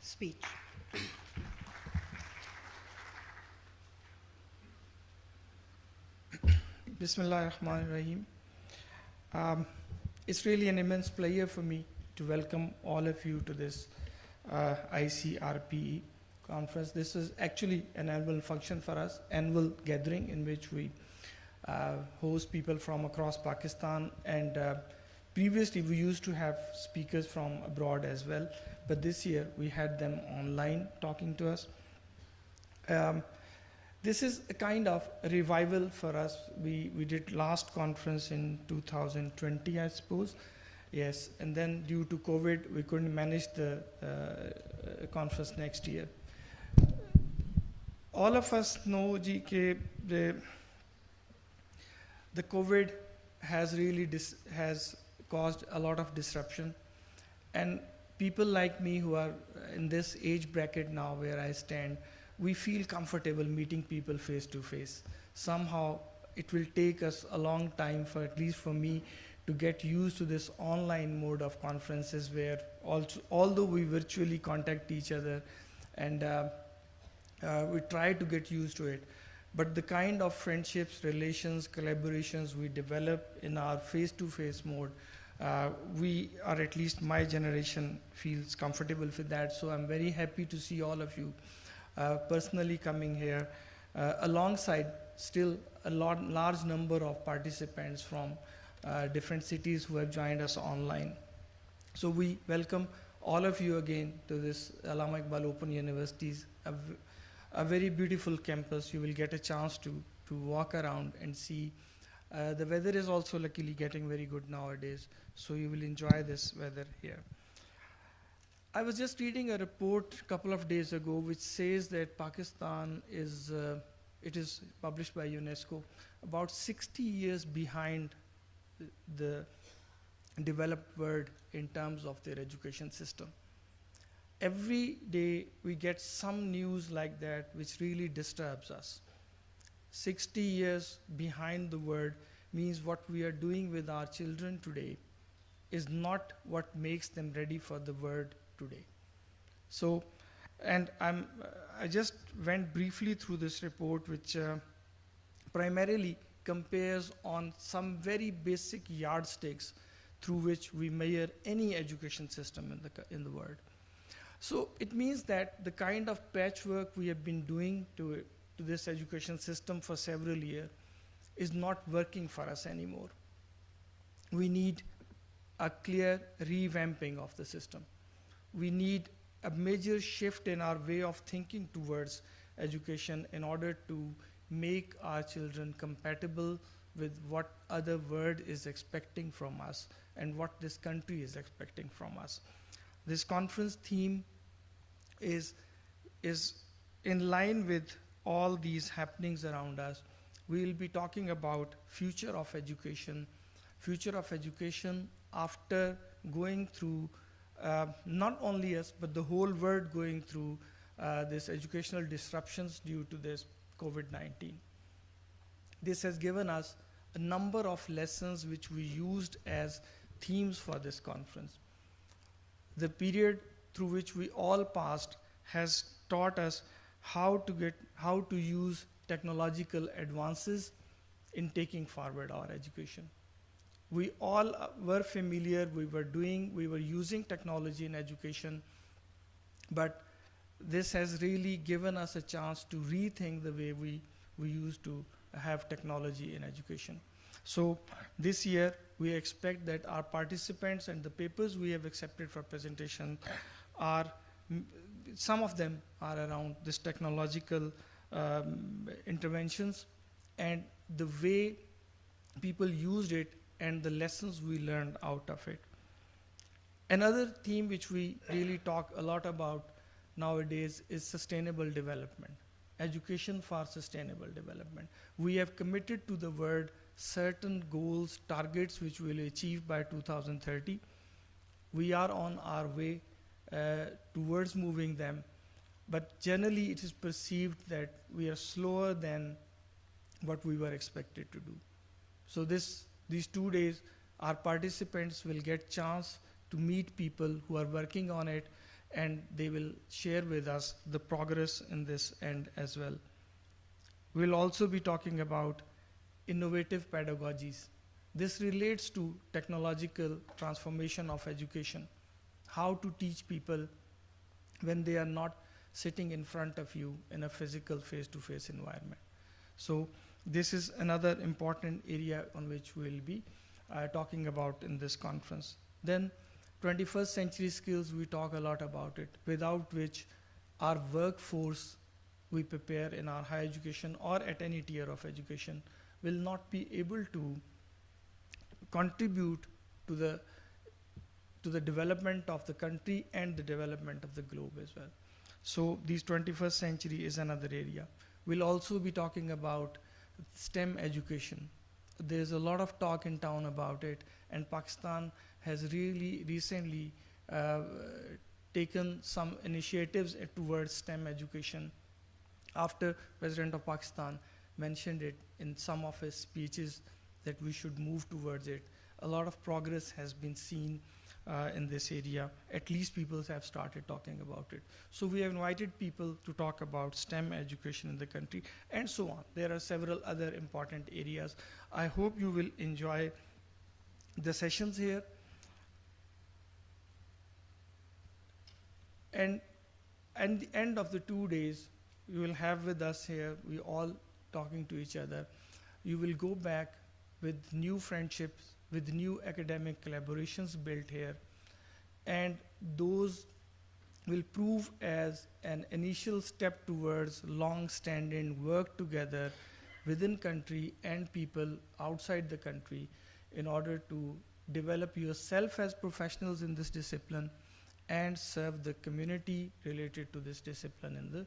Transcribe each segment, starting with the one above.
speech. Bismillahir-Rahmanir-Rahim. It's really an immense pleasure for me to welcome all of you to this ICRPE conference. This is actually an annual function for us, annual gathering in which we host people from across Pakistan, and previously we used to have speakers from abroad as well, but this year we had them online talking to us. This is a kind of revival for us. We did last conference in 2020, I suppose. Yes, and then due to COVID, we couldn't manage the conference next year. All of us know that the COVID has really has caused a lot of disruption, and people like me who are in this age bracket now where I stand, we feel comfortable meeting people face to face. Somehow it will take us a long time, for at least for me, to get used to this online mode of conferences where although we virtually contact each other and we try to get used to it, but the kind of friendships, relations, collaborations we develop in our face-to-face mode, we, or at least my generation, feels comfortable with that. So I'm very happy to see all of you personally coming here, alongside still a large number of participants from different cities who have joined us online. So we welcome all of you again to this Allama Iqbal Open University's a very beautiful campus. You will get a chance to walk around and see. The weather is also luckily getting very good nowadays, so you will enjoy this weather here. I was just reading a report a couple of days ago which says that Pakistan is, it is published by UNESCO, about 60 years behind the developed world in terms of their education system. Every day we get some news like that which really disturbs us. 60 years behind the world means what we are doing with our children today is not what makes them ready for the world today. So, and I just went briefly through this report, which primarily compares on some very basic yardsticks through which we measure any education system in the world. So it means that the kind of patchwork we have been doing to this education system for several years is not working for us anymore. We need a clear revamping of the system. We need a major shift in our way of thinking towards education in order to make our children compatible with what other world is expecting from us and what this country is expecting from us. This conference theme is in line with all these happenings around us. We will be talking about future of education after going through, not only us, but the whole world going through this educational disruptions due to this COVID-19. This has given us a number of lessons which we used as themes for this conference. The period through which we all passed has taught us how to use technological advances in taking forward our education. We all were familiar, we were using technology in education, but this has really given us a chance to rethink the way we used to have technology in education. So this year, we expect that our participants and the papers we have accepted for presentation are, some of them are around this technological interventions and the way people used it and the lessons we learned out of it. Another theme which we really talk a lot about nowadays is sustainable development, education for sustainable development. We have committed to the world certain goals, targets which we will achieve by 2030. We are on our way towards moving them, but generally it is perceived that we are slower than what we were expected to do. So these 2 days, our participants will get chance to meet people who are working on it and they will share with us the progress in this end as well. We'll also be talking about innovative pedagogies. This relates to technological transformation of education, how to teach people when they are not sitting in front of you in a physical face-to-face environment. So this is another important area on which we'll be talking about in this conference. Then 21st century skills, we talk a lot about it, without which our workforce we prepare in our higher education or at any tier of education will not be able to contribute to the development of the country and the development of the globe as well. So these 21st century is another area. We'll also be talking about STEM education. There's a lot of talk in town about it, and Pakistan has really recently taken some initiatives towards STEM education. After President of Pakistan mentioned it in some of his speeches that we should move towards it, a lot of progress has been seen in this area. At least people have started talking about it. So we have invited people to talk about STEM education in the country and so on. There are several other important areas. I hope you will enjoy the sessions here. And at the end of the 2 days, you will have with us here, we all talking to each other. You will go back with new friendships, with new academic collaborations built here, and those will prove as an initial step towards long-standing work together within country and people outside the country in order to develop yourself as professionals in this discipline and serve the community related to this discipline in the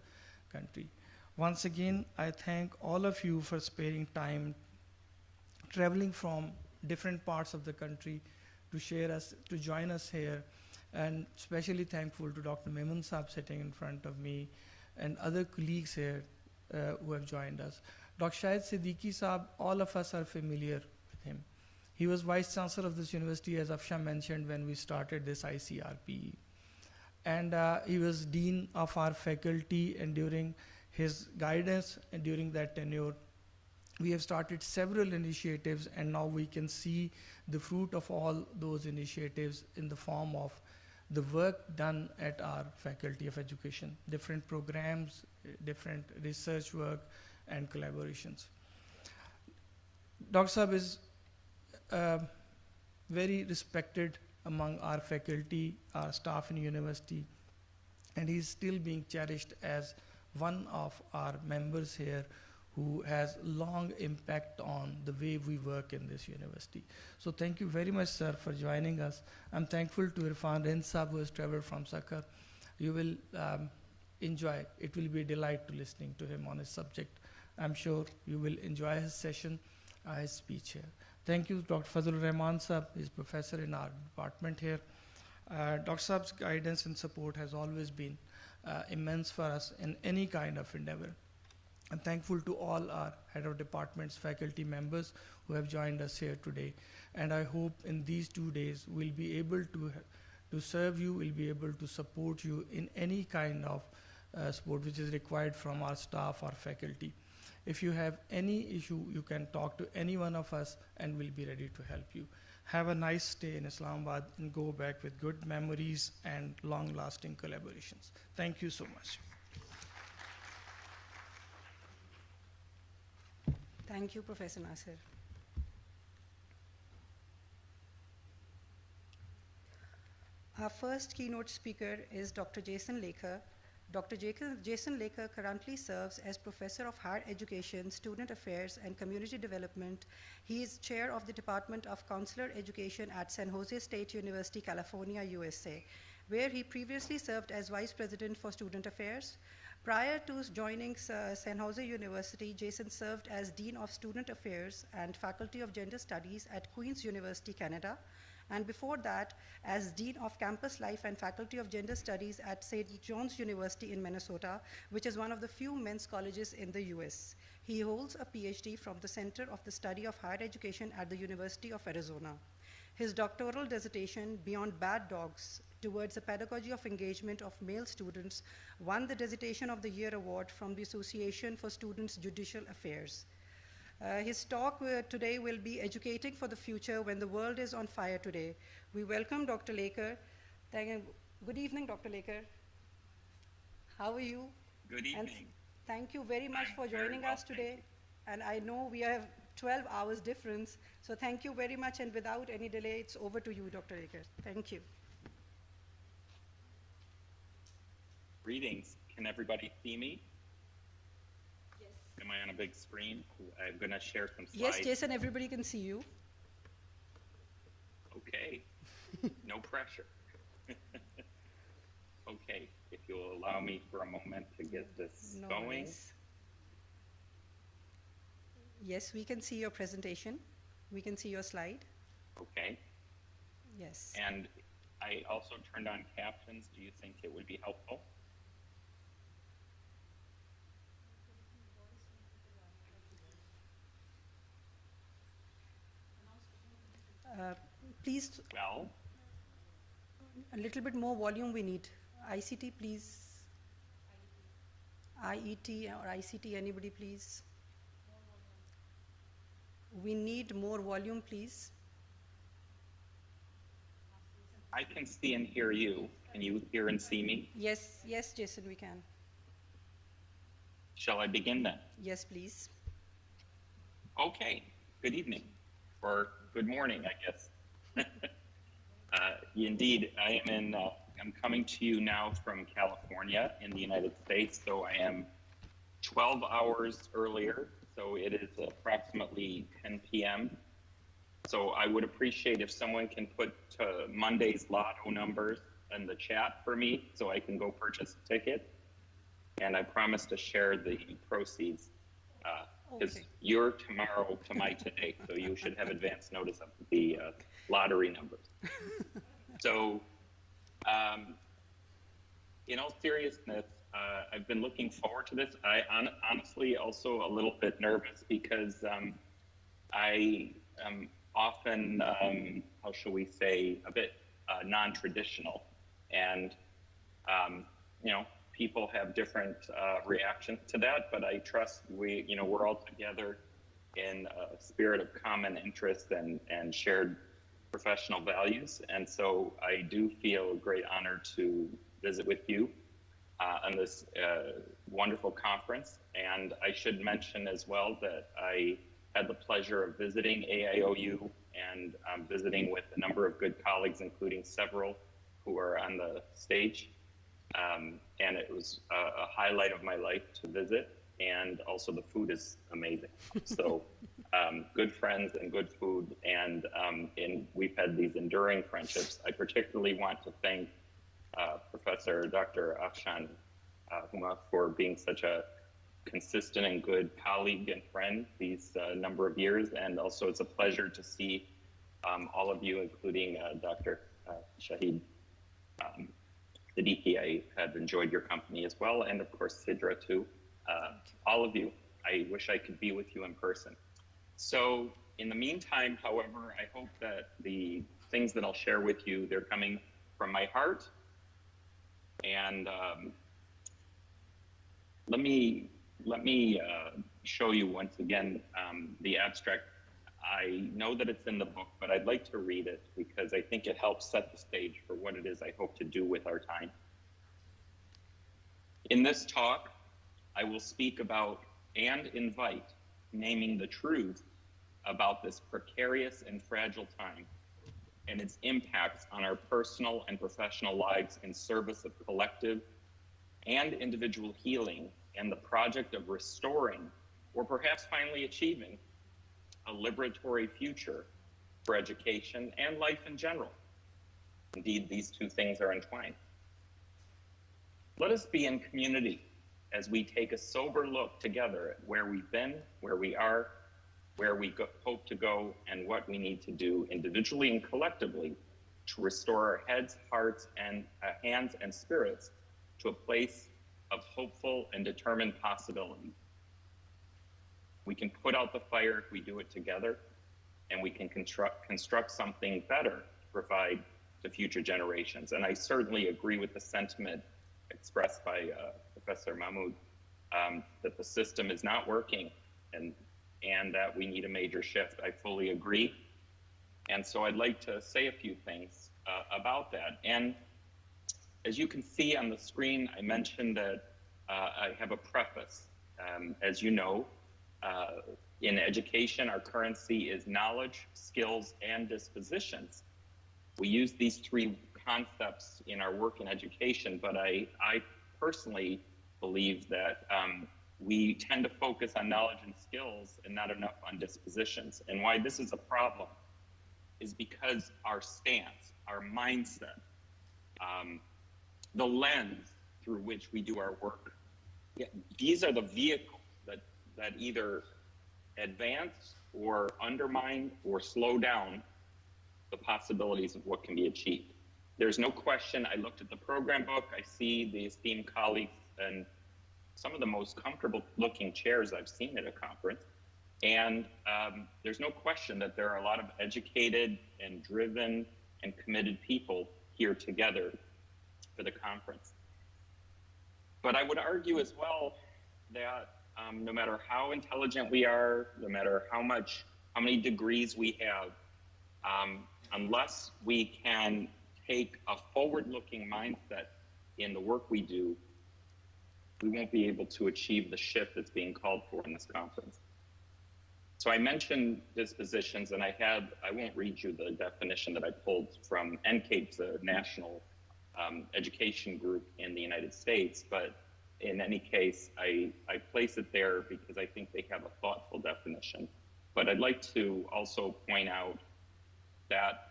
country. Once again, I thank all of you for sparing time, traveling from different parts of the country to join us here, and especially thankful to Dr. Mehman Saab sitting in front of me and other colleagues here who have joined us. Dr. Shahid Siddiqui Saab, all of us are familiar with him. He was Vice Chancellor of this university, as Afsha mentioned, when we started this ICRPE. And he was Dean of our faculty, and during his guidance and during that tenure, we have started several initiatives, and now we can see the fruit of all those initiatives in the form of the work done at our Faculty of Education, different programs, different research work, and collaborations. Dr. Saab is very respected among our faculty, our staff in university, and he's still being cherished as one of our members here who has long impact on the way we work in this university. So thank you very much, sir, for joining us. I'm thankful to Irfan Rind Saab, who has traveled from Sakar. You will enjoy. It will be a delight to listening to him on his subject. I'm sure you will enjoy his session, his speech here. Thank you, Dr. Fazlur-Rehman Saab. He's professor in our department here. Dr. Saab's guidance and support has always been immense for us in any kind of endeavor. I'm thankful to all our head of departments, faculty members who have joined us here today. And I hope in these 2 days we'll be able to serve you, we'll be able to support you in any kind of support which is required from our staff or faculty. If you have any issue, you can talk to any one of us and we'll be ready to help you. Have a nice stay in Islamabad and go back with good memories and long-lasting collaborations. Thank you so much. Thank you, Professor Nasir. Our first keynote speaker is Dr. Jason Laker. Dr. Jason Laker currently serves as Professor of Higher Education, Student Affairs, and Community Development. He is Chair of the Department of Consular Education at San Jose State University, California, USA, where he previously served as Vice President for Student Affairs. Prior to joining San Jose University, Jason served as Dean of Student Affairs and Faculty of Gender Studies at Queen's University, Canada, and before that, as Dean of Campus Life and Faculty of Gender Studies at St. John's University in Minnesota, which is one of the few men's colleges in the US. He holds a PhD from the Center of the Study of Higher Education at the University of Arizona. His doctoral dissertation, Beyond Bad Dogs, towards a pedagogy of engagement of male students won the Dissertation of the Year award from the Association for Students' Judicial Affairs. His talk today will be Educating for the Future When the World is on Fire Today. We welcome Dr. Lekar. Good evening, Dr. Lekar. How are you? Good evening. And thank you very much for joining us today. And I know we have 12 hours difference, so thank you very much. And without any delay, it's over to you, Dr. Lekar. Thank you. Greetings. Can everybody see me? Yes. Am I on a big screen? I'm going to share some slides. Yes, Jason, everybody can see you. Okay. No pressure. Okay, if you'll allow me for a moment to get this going. Worries. Yes, we can see your presentation. We can see your slide. Okay. Yes. And I also turned on captions. Do you think it would be helpful? Please, Well, a little bit more volume we need. ICT, please. IET or ICT, anybody, please. We need more volume, please. I can see and hear you. Can you hear and see me? Yes, yes, Jason, we can. Shall I begin then? Yes, please. Okay. Good evening, or good morning, I guess. Indeed, I'm coming to you now from California in the United States, so I am 12 hours earlier, so it is approximately 10 p.m. So I would appreciate if someone can put Monday's lotto numbers in the chat for me so I can go purchase a ticket. And I promise to share the proceeds because you're tomorrow to my today, so you should have advance notice of the lottery numbers. So in all seriousness, I've been looking forward to this. I honestly also a little bit nervous because I am often, how shall we say, a bit non-traditional. And, you know, people have different reactions to that, but I trust we're all together in a spirit of common interest and shared professional values. And so I do feel a great honor to visit with you on this wonderful conference. And I should mention as well that I had the pleasure of visiting AIOU and visiting with a number of good colleagues, including several who are on the stage. And it was a highlight of my life to visit. And also the food is amazing. So good friends and good food. And we've had these enduring friendships. I particularly want to thank Professor Dr. Afshan Huma for being such a consistent and good colleague and friend these number of years. And also it's a pleasure to see all of you, including Dr. Shahid. Siddiqui, I have enjoyed your company as well. And of course, Sidra too. All of you, I wish I could be with you in person. So in the meantime, however, I hope that the things that I'll share with you, they're coming from my heart. And let me show you once again the abstract. I know that it's in the book, but I'd like to read it because I think it helps set the stage for what it is I hope to do with our time. In this talk, I will speak about and invite naming the truth about this precarious and fragile time and its impacts on our personal and professional lives in service of collective and individual healing and the project of restoring, or perhaps finally achieving, a liberatory future for education and life in general. Indeed, these two things are entwined. Let us be in community as we take a sober look together at where we've been, where we are, where we hope to go, and what we need to do individually and collectively to restore our heads, hearts, and hands and spirits to a place of hopeful and determined possibility. We can put out the fire if we do it together, and we can construct something better to provide to future generations. And I certainly agree with the sentiment expressed by Professor Mahmoud, that the system is not working and that we need a major shift. I fully agree. And so I'd like to say a few things about that. And as you can see on the screen, I mentioned that I have a preface. As you know, in education, our currency is knowledge, skills, and dispositions. We use these three concepts in our work in education, but I personally believe that we tend to focus on knowledge and skills and not enough on dispositions. And why this is a problem is because our stance, our mindset, the lens through which we do our work, these are the vehicles that either advance or undermine or slow down the possibilities of what can be achieved. There's no question. I looked at the program book. I see the esteemed colleagues and some of the most comfortable looking chairs I've seen at a conference. And there's no question that there are a lot of educated and driven and committed people here together for the conference. But I would argue as well that no matter how intelligent we are, no matter how many degrees we have, unless we can take a forward-looking mindset in the work we do, we won't be able to achieve the shift that's being called for in this conference. So I mentioned dispositions, and I won't read you the definition that I pulled from NCAPE, the National Education Group in the United States, but in any case, I place it there because I think they have a thoughtful definition. But I'd like to also point out that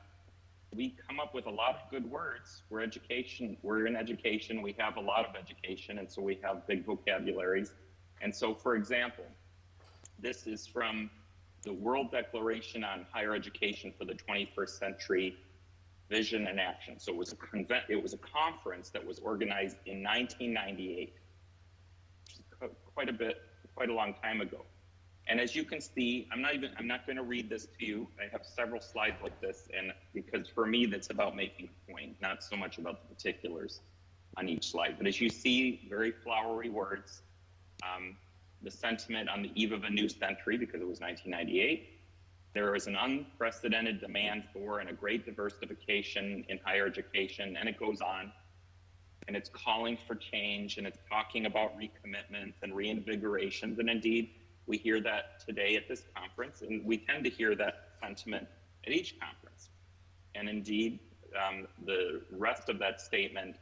we come up with a lot of good words. We're in education, we have a lot of education, and so we have big vocabularies. And so, for example, this is from the World Declaration on Higher Education for the 21st Century, Vision and Action. So it was a conference that was organized in 1998, quite a long time ago. And as you can see, I'm not going to read this to you. I have several slides like this, and because for me, that's about making a point, not so much about the particulars on each slide. But as you see, very flowery words, the sentiment on the eve of a new century, because it was 1998, there is an unprecedented demand for and a great diversification in higher education, and it goes on. And it's calling for change, and it's talking about recommitments and reinvigorations, and indeed, we hear that today at this conference, and we tend to hear that sentiment at each conference. And indeed, the rest of that statement,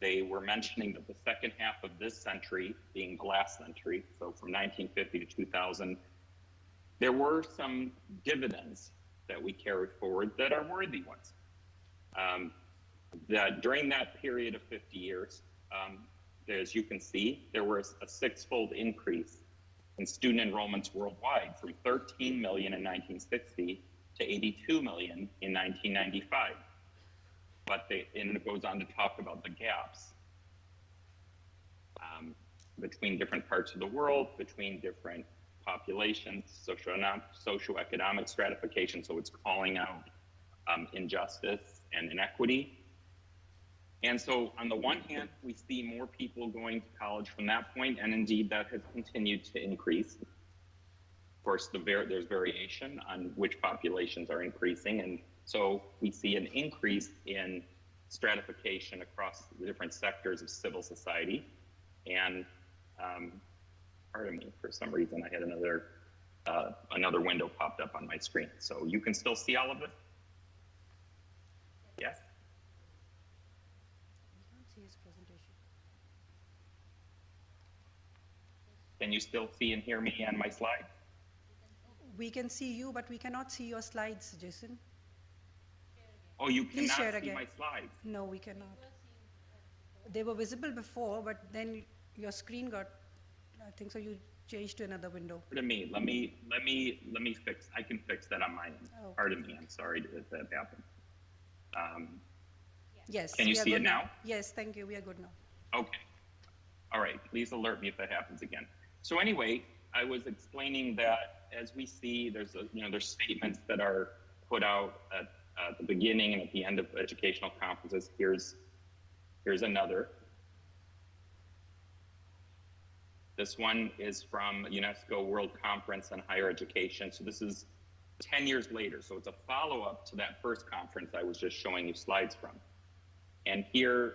they were mentioning that the second half of this century, being the last century, so from 1950 to 2000, there were some dividends that we carried forward that are worthy ones. That during that period of 50 years, as you can see, there was a six-fold increase in student enrollments worldwide, from 13 million in 1960 to 82 million in 1995. And it goes on to talk about the gaps between different parts of the world, between different populations, socioeconomic stratification. So it's calling out injustice and inequity. And so on the one hand, we see more people going to college from that point, and indeed that has continued to increase. Of course, there's variation on which populations are increasing, and so we see an increase in stratification across the different sectors of civil society. And pardon me, for some reason I had another window popped up on my screen. So you can still see all of it? Yes? Can you still see and hear me on my slide? We can see you, but we cannot see your slides, Jason. Oh, you Please share cannot see again. my slides? No, we cannot. They were visible before, but then your screen got, I think so you changed to another window. Pardon me, let me fix, I can fix that on my end. Oh. Pardon me, I'm sorry that happened. Yes. Can you we are see good it now? Yes, thank you, we are good now. Okay. All right, please alert me if that happens again. So anyway, I was explaining that as we see, there's statements that are put out at the beginning and at the end of educational conferences. Here's another. This one is from UNESCO World Conference on Higher Education. So this is 10 years later. So it's a follow-up to that first conference I was just showing you slides from. And here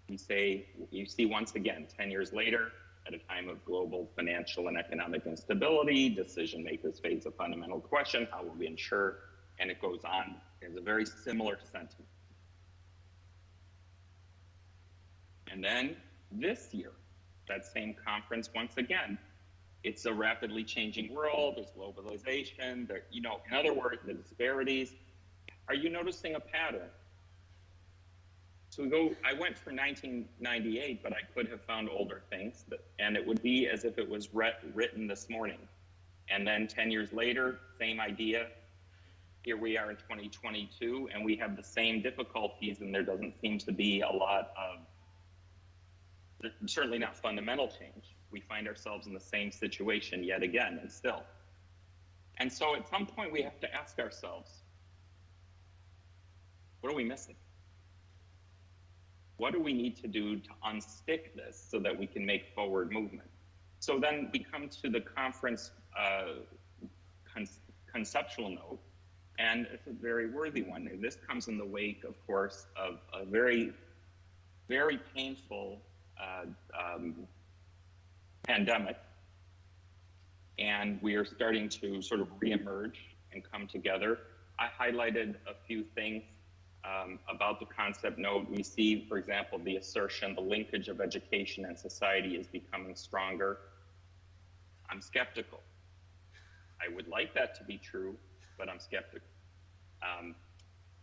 you see once again, 10 years later, at a time of global financial and economic instability, decision makers face a fundamental question: how will we ensure? And it goes on. It's a very similar sentiment. And then this year, that same conference, once again, it's a rapidly changing world. There's globalization. In other words, the disparities. Are you noticing a pattern? So I went for 1998, but I could have found older things, and it would be as if it was written this morning. And then 10 years later, same idea. Here we are in 2022, and we have the same difficulties, and there doesn't seem to be a lot of, certainly not fundamental change. We find ourselves in the same situation yet again, and still. And so at some point, we have to ask ourselves, what are we missing? What do we need to do to unstick this so that we can make forward movement? So then we come to the conference conceptual note, and it's a very worthy one. This comes in the wake, of course, of a very, very painful pandemic. And we are starting to sort of reemerge and come together. I highlighted a few things about the concept note. We see, for example, the assertion, the linkage of education and society is becoming stronger. I'm skeptical. I would like that to be true, but I'm skeptical.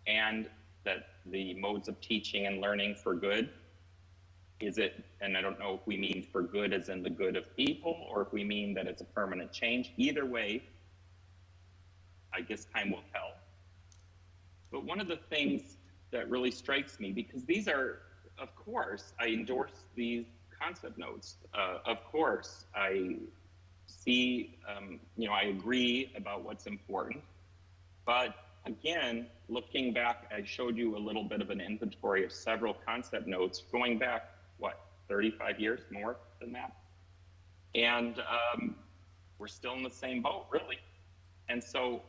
And that the modes of teaching and learning for good, and I don't know if we mean for good as in the good of people, or if we mean that it's a permanent change. Either way, I guess time will tell. But one of the things that really strikes me, because these are, of course, I endorse these concept notes. Of course, I see, I agree about what's important. But again, looking back, I showed you a little bit of an inventory of several concept notes going back, 35 years, more than that? And we're still in the same boat, really. And so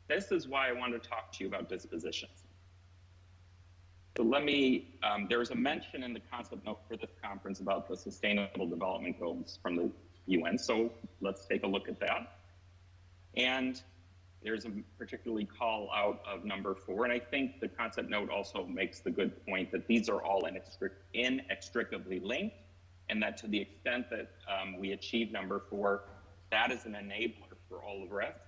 this is why I want to talk to you about dispositions. So let me, there's a mention in the concept note for this conference about the Sustainable Development Goals from the UN. So let's take a look at that. And there's a particularly call out of number 4. And I think the concept note also makes the good point that these are all inextricably linked, and that to the extent that we achieve number 4, that is an enabler for all of the rest.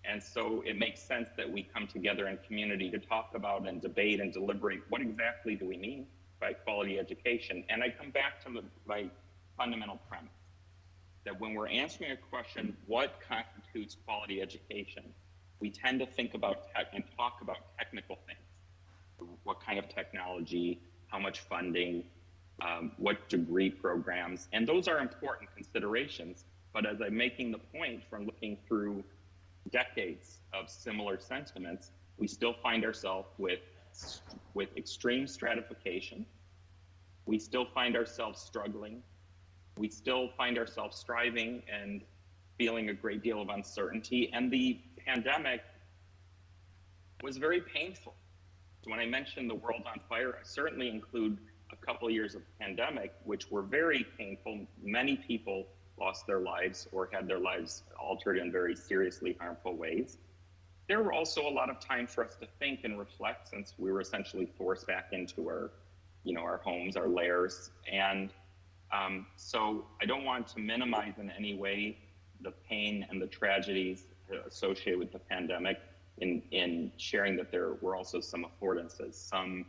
And so it makes sense that we come together in community to talk about and debate and deliberate what exactly do we mean by quality education. And I come back to my fundamental premise, that when we're answering a question, what constitutes quality education, we tend to think about and talk about technical things. What kind of technology, how much funding, what degree programs, and those are important considerations. But as I'm making the point from looking through decades of similar sentiments, we still find ourselves with extreme stratification. We still find ourselves struggling. We still find ourselves striving and feeling a great deal of uncertainty. And the pandemic was very painful. So when I mentioned the world on fire, I certainly include a couple of years of pandemic, which were very painful. Many people lost their lives or had their lives altered in very seriously harmful ways. There were also a lot of time for us to think and reflect, since we were essentially forced back into our homes, our lairs. And so I don't want to minimize in any way the pain and the tragedies associated with the pandemic in sharing that there were also some affordances, some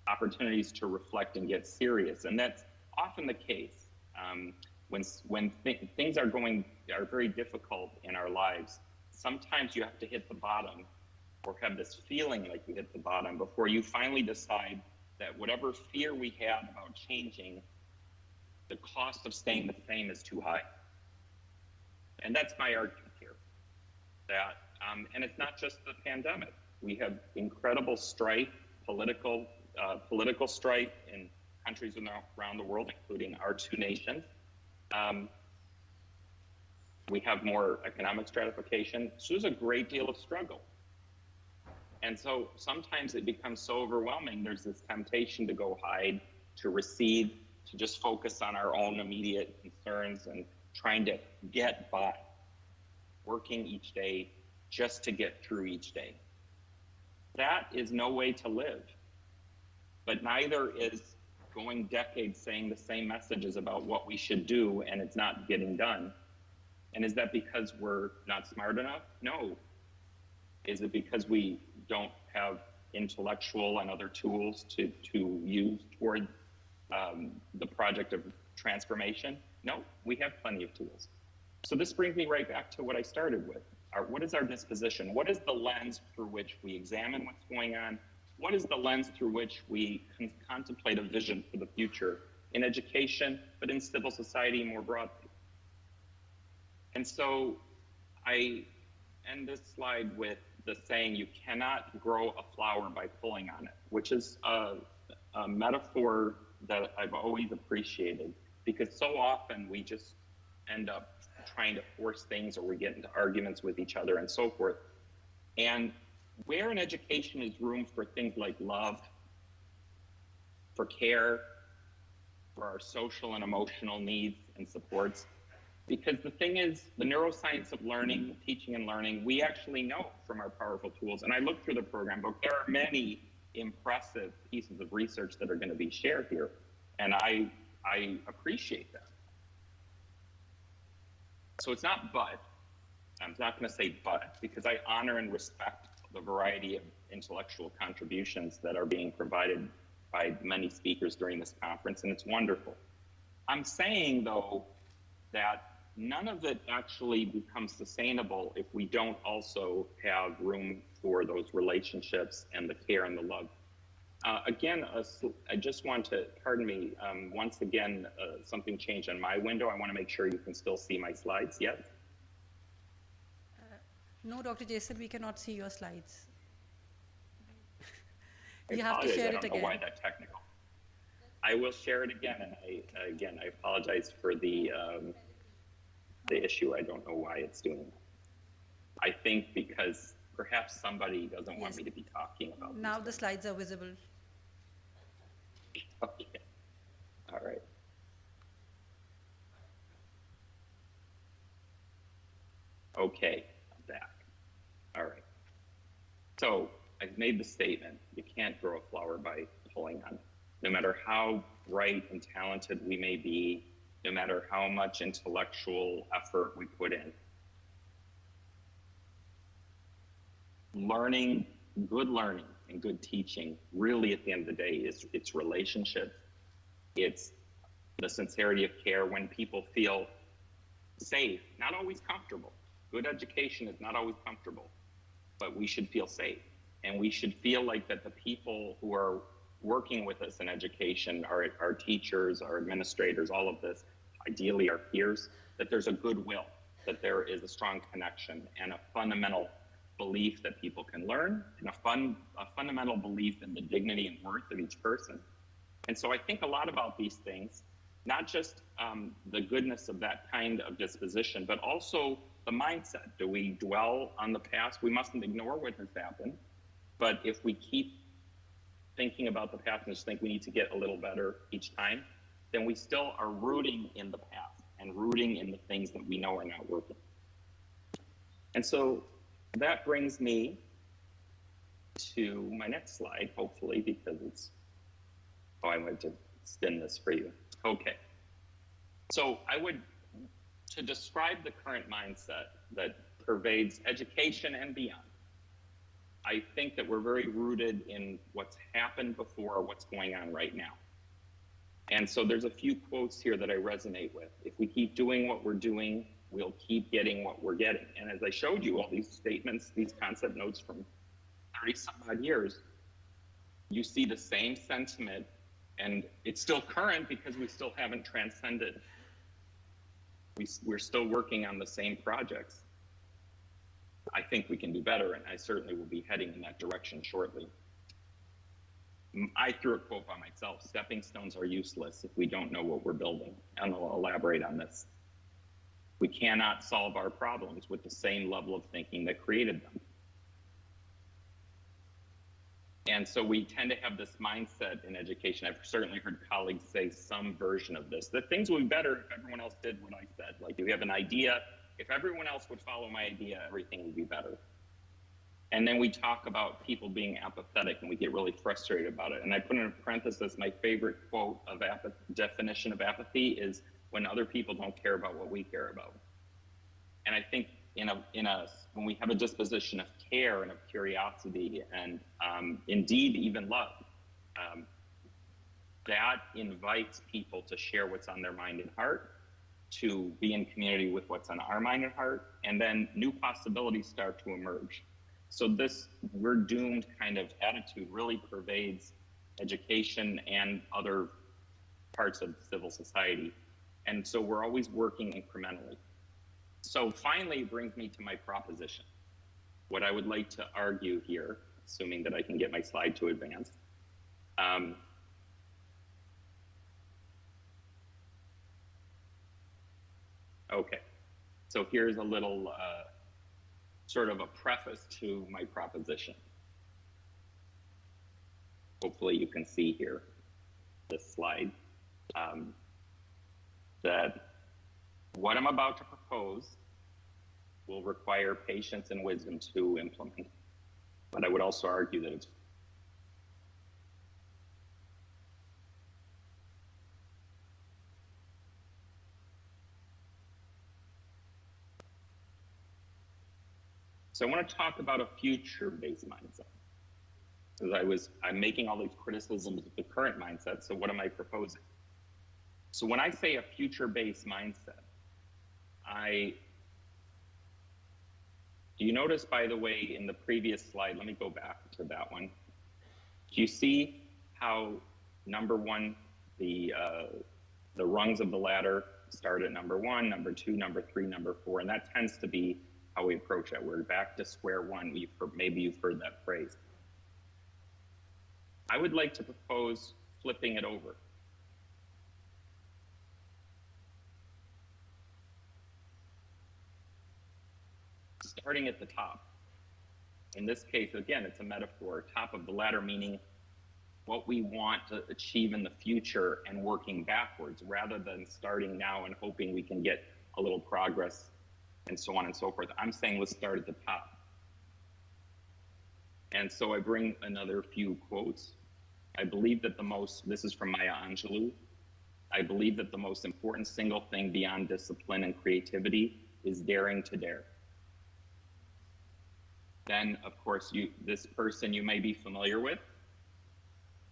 opportunities to reflect and get serious. And that's often the case. When things are very difficult in our lives, sometimes you have to hit the bottom or have this feeling like you hit the bottom before you finally decide that whatever fear we had about changing, the cost of staying the same is too high. And that's my argument here, that And it's not just the pandemic. We have incredible strife, political strife in countries around the world, including our two nations. We have more economic stratification. So there's a great deal of struggle. And so sometimes it becomes so overwhelming, there's this temptation to go hide, to recede, to just focus on our own immediate concerns and trying to get by, working each day just to get through each day. That is no way to live. But neither is going decades saying the same messages about what we should do and it's not getting done. And is that because we're not smart enough? No. Is it because we don't have intellectual and other tools to use toward the project of transformation? No, we have plenty of tools. So this brings me right back to what I started with. What is our disposition? What is the lens through which we examine what's going on? What is the lens through which we contemplate a vision for the future in education, but in civil society more broadly? And so I end this slide with the saying, you cannot grow a flower by pulling on it, which is a metaphor that I've always appreciated, because so often we just end up trying to force things, or we get into arguments with each other and so forth. And where in education is room for things like love, for care, for our social and emotional needs and supports? Because the thing is, the neuroscience of learning, teaching and learning, we actually know from our powerful tools. And I looked through the program book, there are many impressive pieces of research that are going to be shared here. And I appreciate that. So it's not but. I'm not going to say but, because I honor and respect the variety of intellectual contributions that are being provided by many speakers during this conference, and it's wonderful. I'm saying, though, that none of it actually becomes sustainable if we don't also have room for those relationships and the care and the love. Again, I just want to, pardon me, once again, something changed on my window. I want to make sure you can still see my slides. Yes? No, Dr. Jason, we cannot see your slides. I You have to share it again. I don't know why that's technical. I will share it again, and I apologize for the issue. I don't know why it's doing that. I think because perhaps somebody doesn't want me to be talking about now the slides are visible. Okay. All right. Okay, I'm back. All right. So I've made the statement, you can't grow a flower by pulling on it. No matter how bright and talented we may be, no matter how much intellectual effort we put in, learning and good teaching, really at the end of the day, it's relationships. It's the sincerity of care when people feel safe, not always comfortable. Good education is not always comfortable, but we should feel safe. And we should feel like that the people who are working with us in education, our teachers, our administrators, all of this, ideally our peers, that there's a goodwill, that there is a strong connection and a fundamental belief that people can learn, and a fundamental belief in the dignity and worth of each person. And so I think a lot about these things, not just the goodness of that kind of disposition, but also the mindset. Do we dwell on the past? We mustn't ignore what has happened, but if we keep thinking about the past and just think we need to get a little better each time, then we still are rooting in the past and rooting in the things that we know are not working. And so that brings me to my next slide, hopefully, because it's, I wanted to spin this for you. Okay. So to describe the current mindset that pervades education and beyond, I think that we're very rooted in what's happened before, what's going on right now. And so there's a few quotes here that I resonate with. If we keep doing what we're doing, we'll keep getting what we're getting. And as I showed you all these statements, these concept notes from 30 some odd years, you see the same sentiment, and it's still current because we still haven't transcended. We're still working on the same projects. I think we can do better, and I certainly will be heading in that direction shortly. I threw a quote by myself: stepping stones are useless if we don't know what we're building. And I'll elaborate on this. We cannot solve our problems with the same level of thinking that created them. And so we tend to have this mindset in education. I've certainly heard colleagues say some version of this, that things would be better if everyone else did what I said. Like, if you have an idea, if everyone else would follow my idea, everything would be better. And then we talk about people being apathetic, and we get really frustrated about it. And I put in a parenthesis, my favorite quote of definition of apathy is when other people don't care about what we care about. And I think when we have a disposition of care and of curiosity and indeed even love, that invites people to share what's on their mind and heart, to be in community with what's on our mind and heart, and then new possibilities start to emerge. So this "we're doomed" kind of attitude really pervades education and other parts of civil society. And so we're always working incrementally. So finally, it brings me to my proposition. What I would like to argue here, assuming that I can get my slide to advance. Okay, so here's a little sort of a preface to my proposition. Hopefully you can see here, this slide, that what I'm about to propose will require patience and wisdom to implement. But I would also argue that it's So I want to talk about a future-based mindset. Because I'm making all these criticisms of the current mindset, so what am I proposing? So when I say a future-based mindset, do you notice, by the way, in the previous slide, let me go back to that one. Do you see how number one, the rungs of the ladder start at number one, number two, number three, number four, and that tends to be how we approach it. We're back to square one. Maybe you've heard that phrase. I would like to propose flipping it over. Starting at the top. In this case, again, it's a metaphor. Top of the ladder meaning what we want to achieve in the future and working backwards, rather than starting now and hoping we can get a little progress and so on and so forth. I'm saying let's start at the top. And so I bring another few quotes. I believe that this is from Maya Angelou, I believe that the most important single thing beyond discipline and creativity is daring to dare. Then, of course, this person you may be familiar with.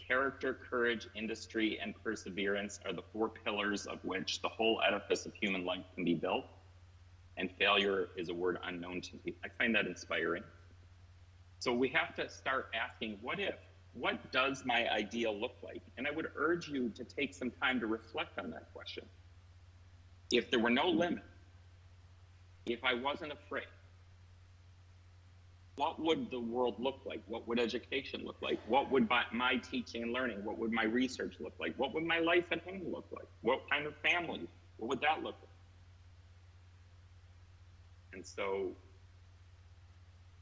Character, courage, industry, and perseverance are the four pillars of which the whole edifice of human life can be built. And failure is a word unknown to me. I find that inspiring. So we have to start asking, what if? What does my ideal look like? And I would urge you to take some time to reflect on that question. If there were no limit, if I wasn't afraid, what would the world look like? What would education look like? What would my teaching and learning? What would my research look like? What would my life at home look like? What kind of family? What would that look like? And so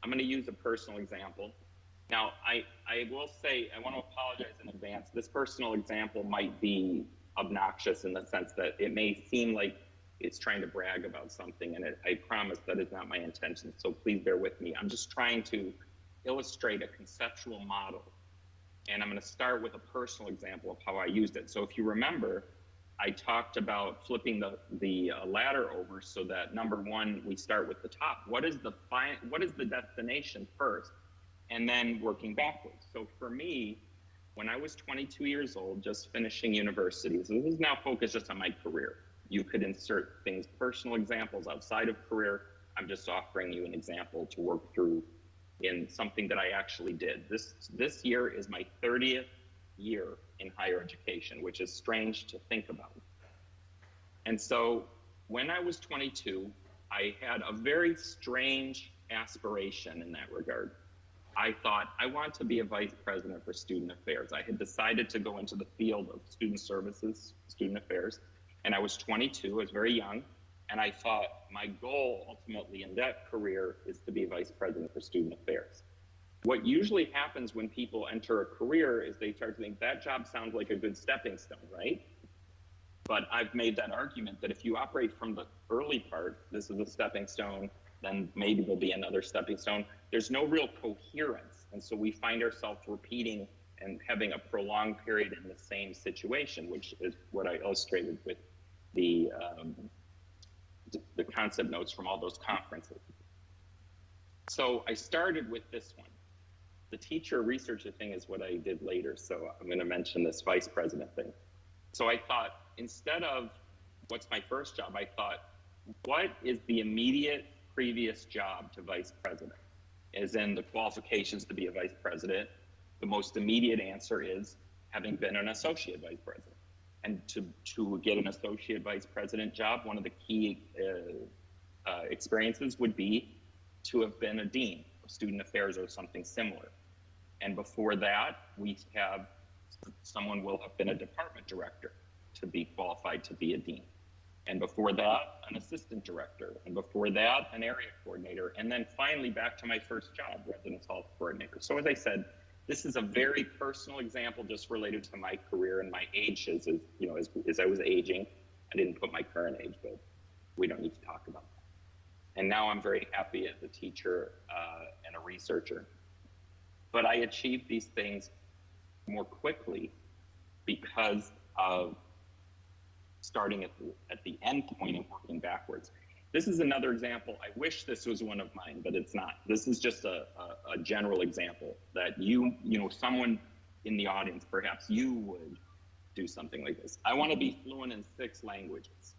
I'm going to use a personal example. Now, I will say, I want to apologize in advance. This personal example might be obnoxious in the sense that it may seem like it's trying to brag about something, and I promise that is not my intention, so please bear with me. I'm just trying to illustrate a conceptual model, and I'm going to start with a personal example of how I used it. So if you remember, I talked about flipping the ladder over so that number one, we start with the top. What is the destination first? And then working backwards. So for me, when I was 22 years old, just finishing university, so this is now focused just on my career. You could insert things, personal examples outside of career. I'm just offering you an example to work through in something that I actually did. This year is my 30th year in higher education, which is strange to think about. And so when I was 22, I had a very strange aspiration in that regard. I thought, I want to be a vice president for student affairs. I had decided to go into the field of student services, student affairs, and I was 22, I was very young, and I thought my goal ultimately in that career is to be vice president for student affairs. What usually happens when people enter a career is they start to think that job sounds like a good stepping stone, right? But I've made that argument that if you operate from the early part, this is a stepping stone, then maybe there'll be another stepping stone. There's no real coherence. And so we find ourselves repeating and having a prolonged period in the same situation, which is what I illustrated with the concept notes from all those conferences. So I started with this one. The teacher researcher thing is what I did later. So I'm going to mention this vice president thing. So I thought, instead of what's my first job, I thought, what is the immediate previous job to vice president? As in the qualifications to be a vice president, the most immediate answer is having been an associate vice president. And to get an associate vice president job, one of the key experiences would be to have been a dean of student affairs or something similar. And before that, someone will have been a department director to be qualified to be a dean. And before that, an assistant director. And before that, an area coordinator. And then finally, back to my first job, residence hall coordinator. So as I said, this is a very personal example just related to my career and my age. As I was aging, I didn't put my current age, but we don't need to talk about that. And now I'm very happy as a teacher and a researcher. But I achieved these things more quickly because of starting at the end point and working backwards. This is another example. I wish this was one of mine, but it's not. This is just a general example that someone in the audience, perhaps you would do something like this. I want to be fluent in 6 languages,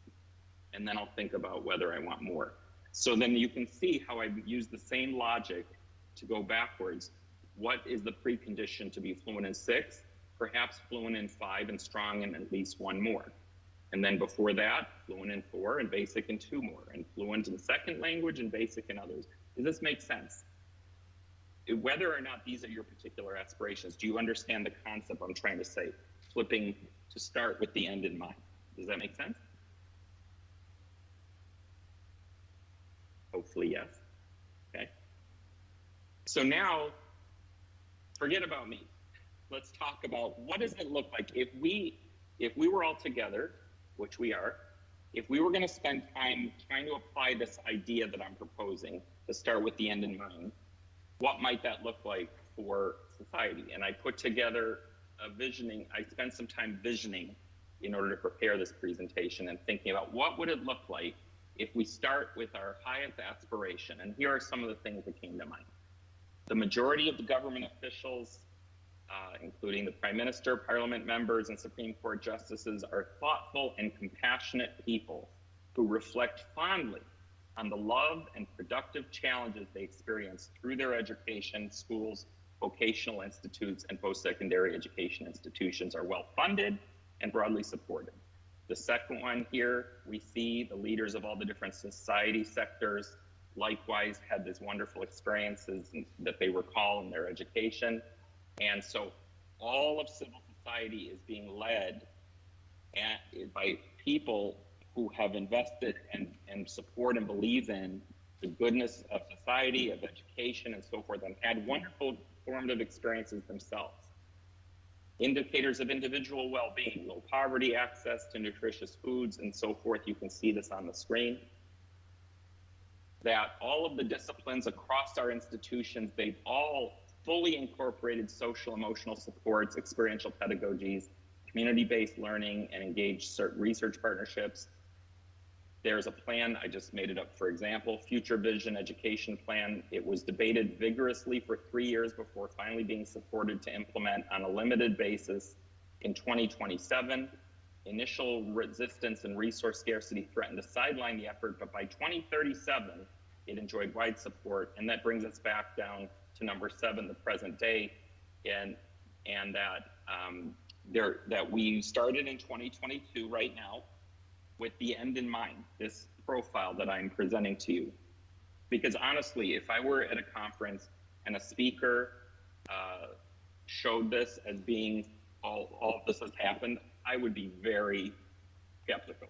and then I'll think about whether I want more. So then you can see how I use the same logic to go backwards. What is the precondition to be fluent in 6? Perhaps fluent in 5 and strong in at least 1 more. And then before that, fluent in 4 and basic in 2 more, and fluent in second language and basic in others. Does this make sense? Whether or not these are your particular aspirations, do you understand the concept I'm trying to say? Flipping to start with the end in mind. Does that make sense? Hopefully, yes. Okay. So now, forget about me. Let's talk about what does it look like if we were all together, which we are, if we were going to spend time trying to apply this idea that I'm proposing to start with the end in mind, what might that look like for society? And I put together a visioning. I spent some time visioning in order to prepare this presentation and thinking about what would it look like if we start with our highest aspiration. And here are some of the things that came to mind. The majority of the government officials, including the Prime Minister, Parliament members, and Supreme Court justices, are thoughtful and compassionate people who reflect fondly on the love and productive challenges they experience through their education. Schools, vocational institutes, and post-secondary education institutions are well-funded and broadly supported. The second one here, we see the leaders of all the different society sectors likewise had these wonderful experiences that they recall in their education. And so all of civil society is being led by people who have invested and support and believe in the goodness of society, of education, and so forth, and had wonderful formative experiences themselves. Indicators of individual well-being, low poverty, access to nutritious foods, and so forth. You can see this on the screen. That all of the disciplines across our institutions, they've all fully incorporated social emotional supports, experiential pedagogies, community-based learning, and engaged research partnerships. There's a plan, I just made it up for example, Future Vision Education Plan. It was debated vigorously for 3 years before finally being supported to implement on a limited basis in 2027. Initial resistance and resource scarcity threatened to sideline the effort, but by 2037, it enjoyed wide support. And that brings us back down to number 7, the present day, and that we started in 2022 right now with the end in mind, this profile that I'm presenting to you. Because honestly, if I were at a conference and a speaker showed this as being all of this has happened, I would be very skeptical.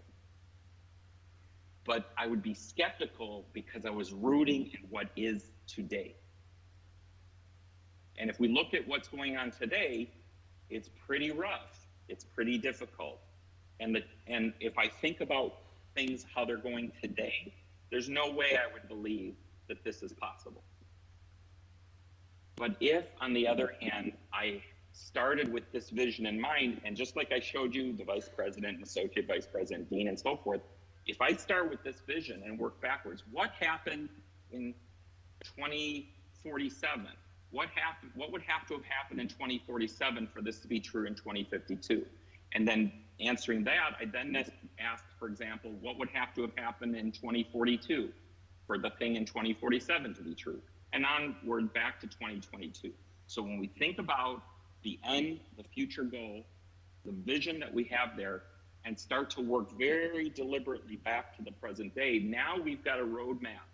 But I would be skeptical because I was rooting in what is today. And if we look at what's going on today, it's pretty rough. It's pretty difficult. And if I think about things, how they're going today, there's no way I would believe that this is possible. But if, on the other hand, I started with this vision in mind, and just like I showed you, the vice president, associate vice president, dean, and so forth, if I start with this vision and work backwards, what happened in 2047? What would have to have happened in 2047 for this to be true in 2052? And then answering that, I then asked, for example, what would have to have happened in 2042 for the thing in 2047 to be true? And onward back to 2022. So when we think about the end, the future goal, the vision that we have there, and start to work very deliberately back to the present day, now we've got a roadmap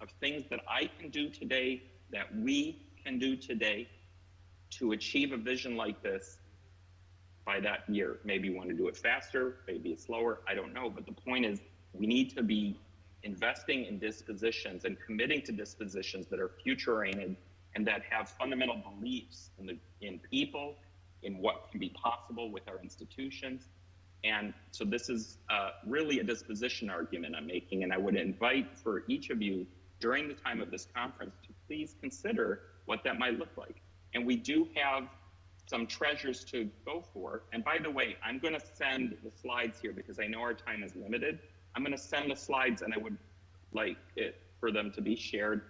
of things that I can do today, that we can do today to achieve a vision like this by that year. Maybe you want to do it faster, maybe it's slower, I don't know. But the point is, we need to be investing in dispositions and committing to dispositions that are future-oriented and that have fundamental beliefs in people, in what can be possible with our institutions. And so this is really a disposition argument I'm making, and I would invite for each of you during the time of this conference to please consider what that might look like. And we do have some treasures to go for. And by the way, I'm going to send the slides here because I know our time is limited. I'm going to send the slides, and I would like it for them to be shared,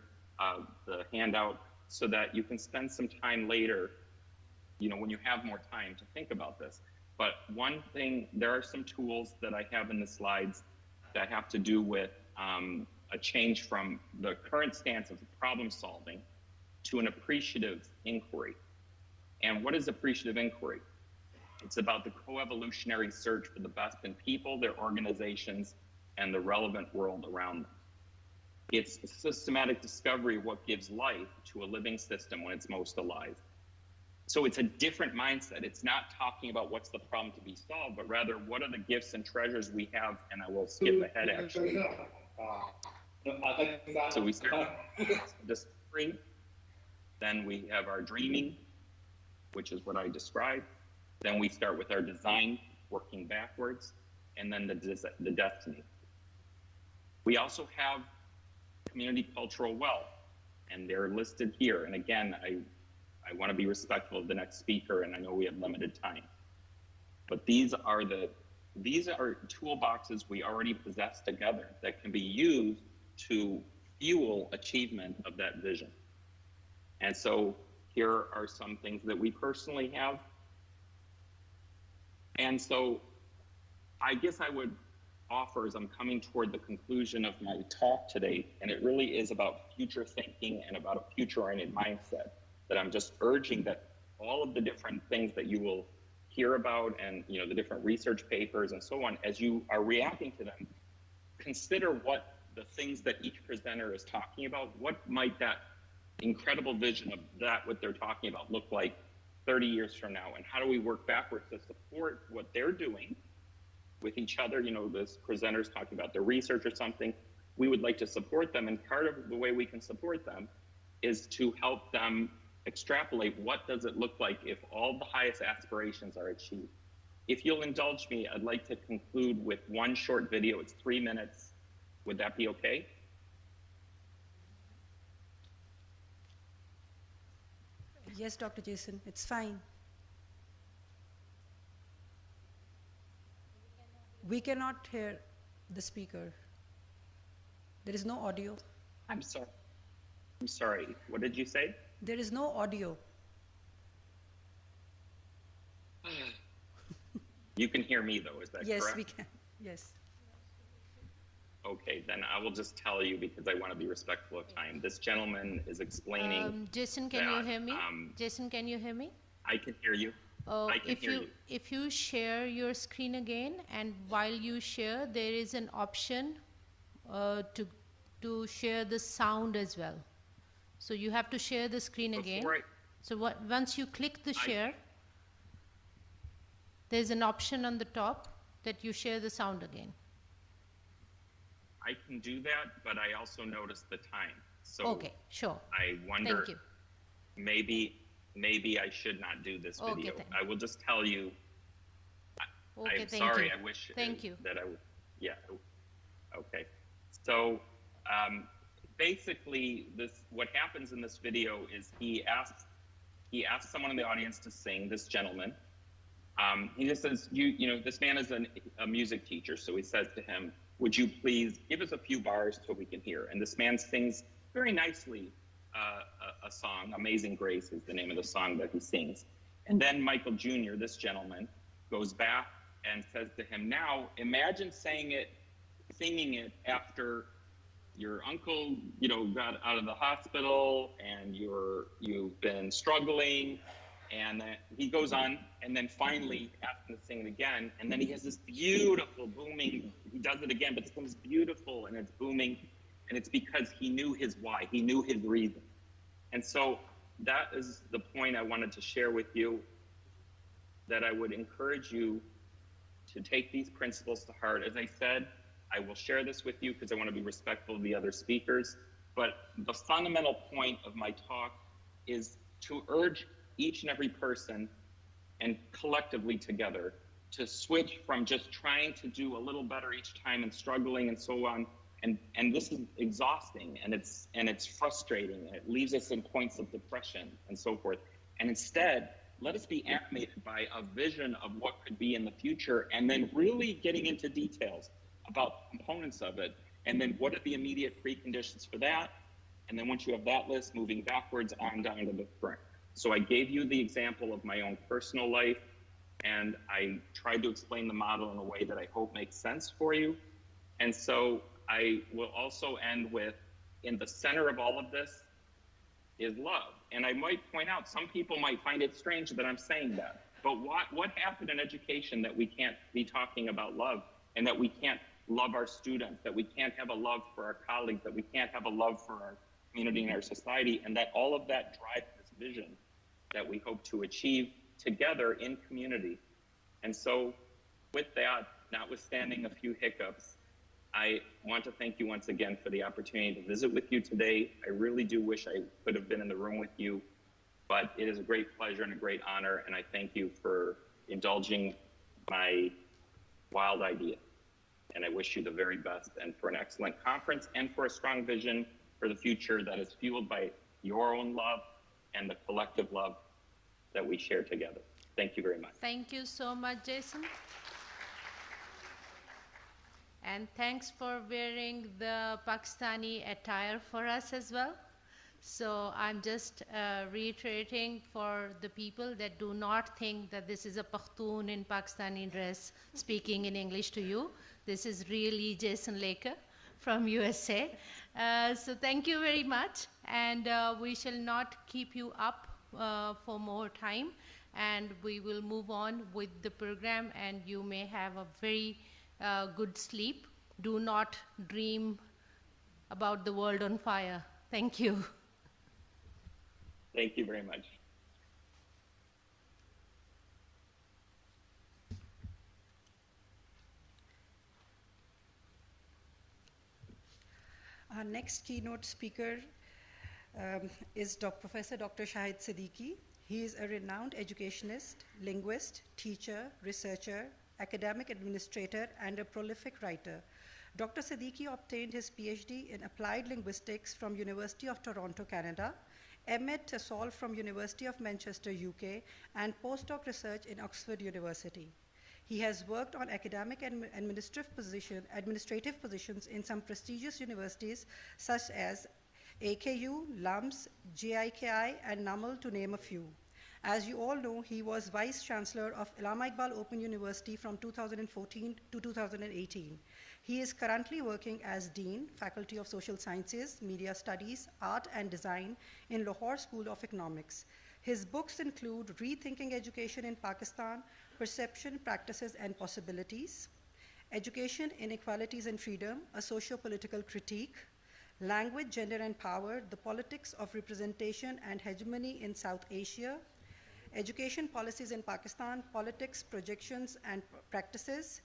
the handout, so that you can spend some time later, you know, when you have more time to think about this. But one thing, there are some tools that I have in the slides that have to do with a change from the current stance of problem solving to an appreciative inquiry. And what is appreciative inquiry? It's about the coevolutionary search for the best in people, their organizations, and the relevant world around them. It's a systematic discovery of what gives life to a living system when it's most alive. So it's a different mindset. It's not talking about what's the problem to be solved, but rather what are the gifts and treasures we have, and I will skip ahead actually. So we start with discovery, then we have our dreaming, which is what I described. Then we start with our design, working backwards, and then the destiny. We also have community cultural wealth, and they're listed here. And again, I want to be respectful of the next speaker, and I know we have limited time. But these are toolboxes we already possess together that can be used to fuel achievement of that vision. And so here are some things that we personally have. And so I guess I would offer, as I'm coming toward the conclusion of my talk today, and it really is about future thinking and about a future-oriented mindset, that I'm just urging that all of the different things that you will hear about and, you know, the different research papers and so on, as you are reacting to them, consider what the things that each presenter is talking about, what might that incredible vision of that, what they're talking about, look like 30 years from now, and how do we work backwards to support what they're doing with each other? You know, this presenter's talking about their research or something. We would like to support them, and part of the way we can support them is to help them extrapolate what does it look like if all the highest aspirations are achieved. If you'll indulge me, I'd like to conclude with one short video. It's 3 minutes. Would that be okay? Yes, Dr. Jason, it's fine. We cannot hear the speaker. There is no audio. I'm sorry. What did you say? There is no audio. You can hear me though, is that Yes, correct? we can. Yes. Okay, then I will just tell you because I want to be respectful of time. This gentleman is explaining. Jason, can you hear me? Jason, can you hear me? I can hear you. I can hear you. If you share your screen again, and while you share, there is an option to to share the sound as well. So you have to share the screen again. So once you click the share, there's an option on the top that you share the sound again. I can do that, but I also noticed the time. So okay, sure. I wonder, thank you. maybe I should not do this video. Okay, I will just tell you, okay, I'm thank sorry, you. I wish thank you. that I would, yeah, okay. So basically what happens in this video is he asks someone in the audience to sing, this gentleman. He just says, you know, this man is a music teacher, so he says to him, would you please give us a few bars so we can hear? And this man sings very nicely a song, Amazing Grace is the name of the song that he sings. And then Michael Jr., this gentleman, goes back and says to him, now imagine singing it after your uncle, you know, got out of the hospital and you've been struggling. And he goes on, and then finally asks him to sing it again. And then he has this beautiful booming, he does it again, but it becomes beautiful and it's booming. And it's because he knew his why, he knew his reason. And so that is the point I wanted to share with you, that I would encourage you to take these principles to heart. As I said, I will share this with you because I want to be respectful of the other speakers. But the fundamental point of my talk is to urge each and every person and collectively together to switch from just trying to do a little better each time and struggling and so on. And this is exhausting and it's frustrating and it leaves us in points of depression and so forth. And instead, let us be animated by a vision of what could be in the future and then really getting into details about components of it. And then what are the immediate preconditions for that? And then once you have that list, moving backwards on down to the front. So I gave you the example of my own personal life, and I tried to explain the model in a way that I hope makes sense for you. And so I will also end with, in the center of all of this is love. And I might point out, some people might find it strange that I'm saying that, but what happened in education that we can't be talking about love, and that we can't love our students, that we can't have a love for our colleagues, that we can't have a love for our community and our society, and that all of that drives this vision that we hope to achieve together in community. And so with that, notwithstanding a few hiccups, I want to thank you once again for the opportunity to visit with you today. I really do wish I could have been in the room with you, but it is a great pleasure and a great honor, and I thank you for indulging my wild idea. And I wish you the very best, and for an excellent conference, and for a strong vision for the future that is fueled by your own love and the collective love that we share together. Thank you very much. Thank you so much, Jason. And thanks for wearing the Pakistani attire for us as well. So I'm just reiterating for the people that do not think that this is a Pakhtun in Pakistani dress speaking in English to you. This is really Jason Laker from USA. So thank you very much. And we shall not keep you up for more time. And we will move on with the program, and you may have a very good sleep. Do not dream about the world on fire. Thank you. Thank you very much. Our next keynote speaker is Professor Dr. Shahid Siddiqui. He is a renowned educationist, linguist, teacher, researcher, academic administrator, and a prolific writer. Dr. Siddiqui obtained his PhD in Applied Linguistics from University of Toronto, Canada, M.Ed. TESOL from University of Manchester, UK, and postdoc research in Oxford University. He has worked on academic and administrative positions in some prestigious universities such as AIOU, LUMS, JICA, and NUML, to name a few. As you all know, he was Vice Chancellor of Allama Iqbal Open University from 2014 to 2018. He is currently working as Dean, Faculty of Social Sciences, Media Studies, Art and Design in Lahore School of Economics. His books include Rethinking Education in Pakistan, Perception, Practices and Possibilities, Education, Inequalities and Freedom, A Socio-Political Critique, Language, Gender and Power, The Politics of Representation and Hegemony in South Asia, Education Policies in Pakistan, Politics, Projections and Practices.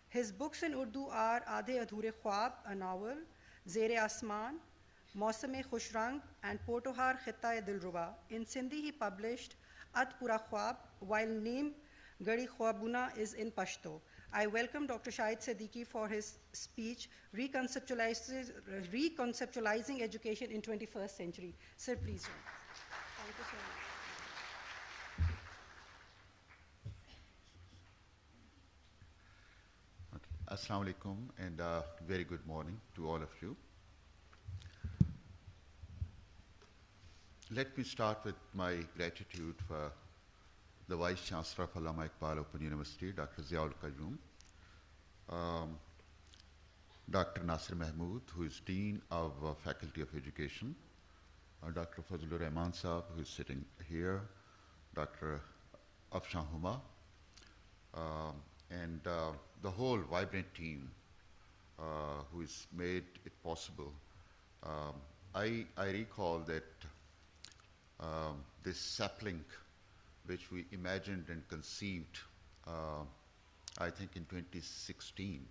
His books in Urdu are Aadhe Adhure Khwab, a novel, Zere Asman, Mausam-e Khushrang, and Potohar Khitta-e Dilruba. In Sindhi, he published At Pura Khwab, while Neem Gadi Khwabuna is in Pashto. I welcome Dr. Shahid Siddiqui for his speech, Reconceptualizing Education in 21st Century. Sir, please join. Thank you so much. Assalamu alaikum and very good morning to all of you. Let me start with my gratitude for the Vice Chancellor of Allama Iqbal Open University, Dr. Ziaul Qayyum, Dr. Nasir Mahmood, who is Dean of Faculty of Education, Dr. Fazlur-Rehman Saab, who is sitting here, Dr. Afshan Huma, and the whole vibrant team who has made it possible. I recall that this sapling, which we imagined and conceived, I think in 2016,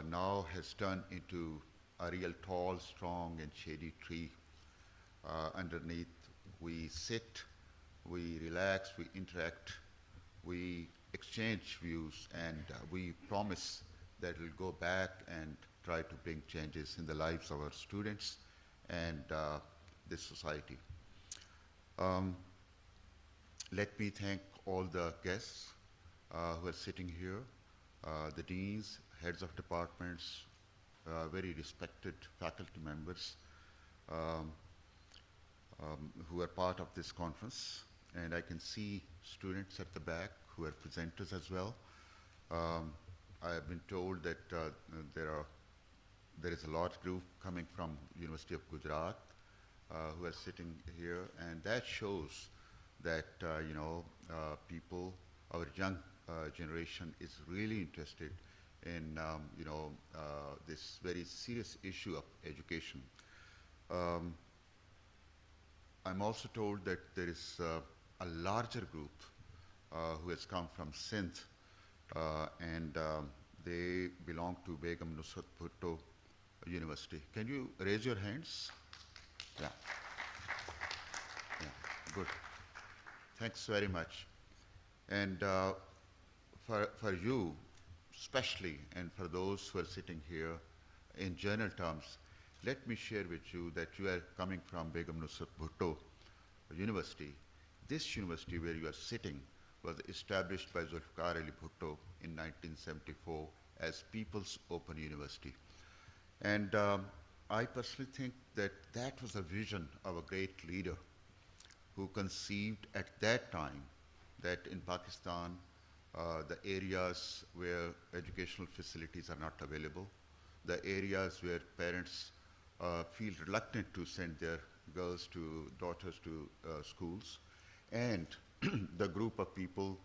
now has turned into a real tall, strong, and shady tree. Underneath, we sit, we relax, we interact, we exchange views, and we promise that we'll go back and try to bring changes in the lives of our students and this society. Let me thank all the guests who are sitting here, the deans, heads of departments, very respected faculty members who are part of this conference. And I can see students at the back who are presenters as well. I have been told that there is a large group coming from University of Gujarat who are sitting here, and that shows that people, our young generation, is really interested in this very serious issue of education. I'm also told that there is a larger group who has come from Sindh, and they belong to Begum Nusrat Bhutto University. Can you raise your hands? Yeah. Yeah, good. Thanks very much. And for you, especially, and for those who are sitting here, in general terms, let me share with you that you are coming from Begum Nusrat Bhutto University. This university where you are sitting was established by Zulfikar Ali Bhutto in 1974 as People's Open University. And I personally think that that was a vision of a great leader who conceived at that time that in Pakistan, the areas where educational facilities are not available, the areas where parents feel reluctant to send their daughters to schools, and the group of people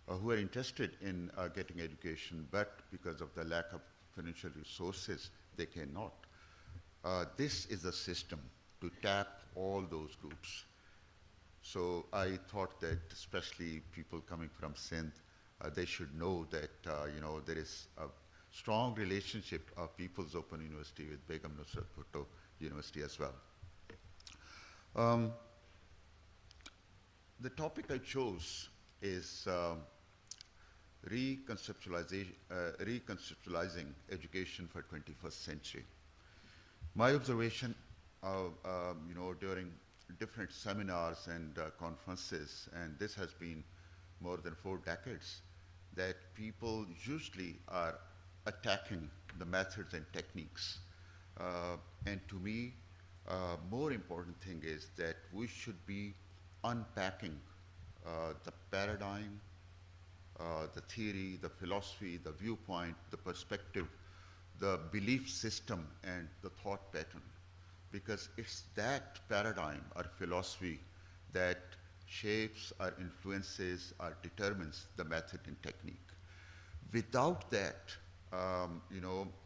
who are interested in getting education, but because of the lack of financial resources, they cannot. This is a system to tap all those groups. So I thought that especially people coming from Sindh, they should know that there is a strong relationship of People's Open University with Begum Nusrat Bhutto University as well. The topic I chose is reconceptualizing education for 21st century. My observation during different seminars and conferences, and this has been more than 4 decades, that people usually are attacking the methods and techniques. And to me, more important thing is that we should be unpacking the paradigm, the theory, the philosophy, the viewpoint, the perspective, the belief system, and the thought pattern. Because it's that paradigm or philosophy that shapes or influences or determines the method and technique. Without that,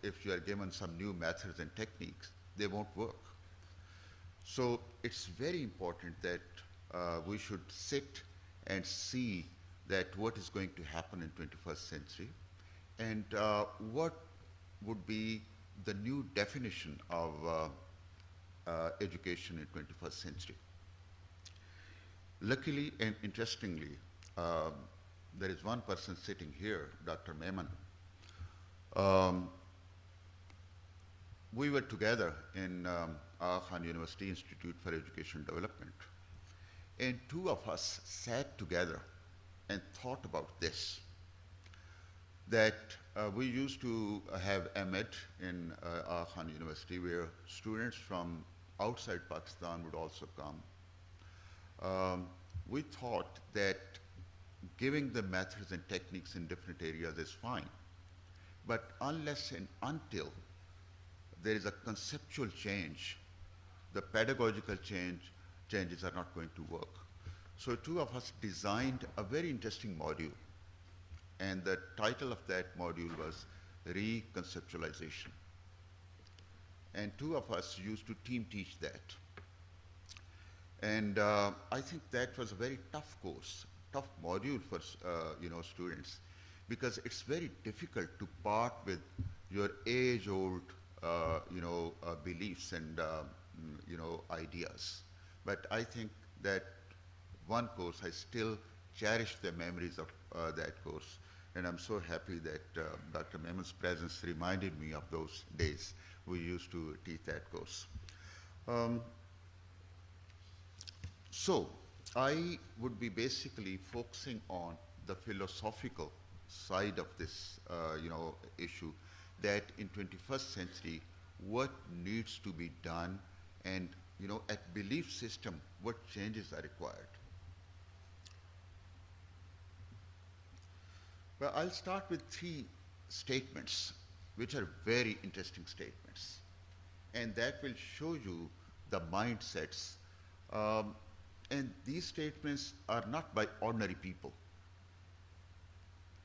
if you are given some new methods and techniques, they won't work. So it's very important that we should sit and see that what is going to happen in 21st century and what would be the new definition of education in 21st century. Luckily and interestingly, there is one person sitting here, Dr. Rehman. We were together in Khan University Institute for Education Development, and two of us sat together and thought about this, that we used to have AMED in Khan University where students from outside Pakistan would also come. We thought that giving the methods and techniques in different areas is fine, but unless and until there is a conceptual change, the pedagogical changes are not going to work. So two of us designed a very interesting module, and the title of that module was Reconceptualization. And two of us used to team teach that. And I think that was a very tough course, tough module for students, because it's very difficult to part with your age-old beliefs and ideas. But I think that one course, I still cherish the memories of that course, and I'm so happy that Dr. Mehman's presence reminded me of those days we used to teach that course. So I would be basically focusing on the philosophical side of this issue, that in 21st century what needs to be done, and at belief system what changes are required. Well, I'll start with three statements which are very interesting statements, and that will show you the mindsets. And these statements are not by ordinary people.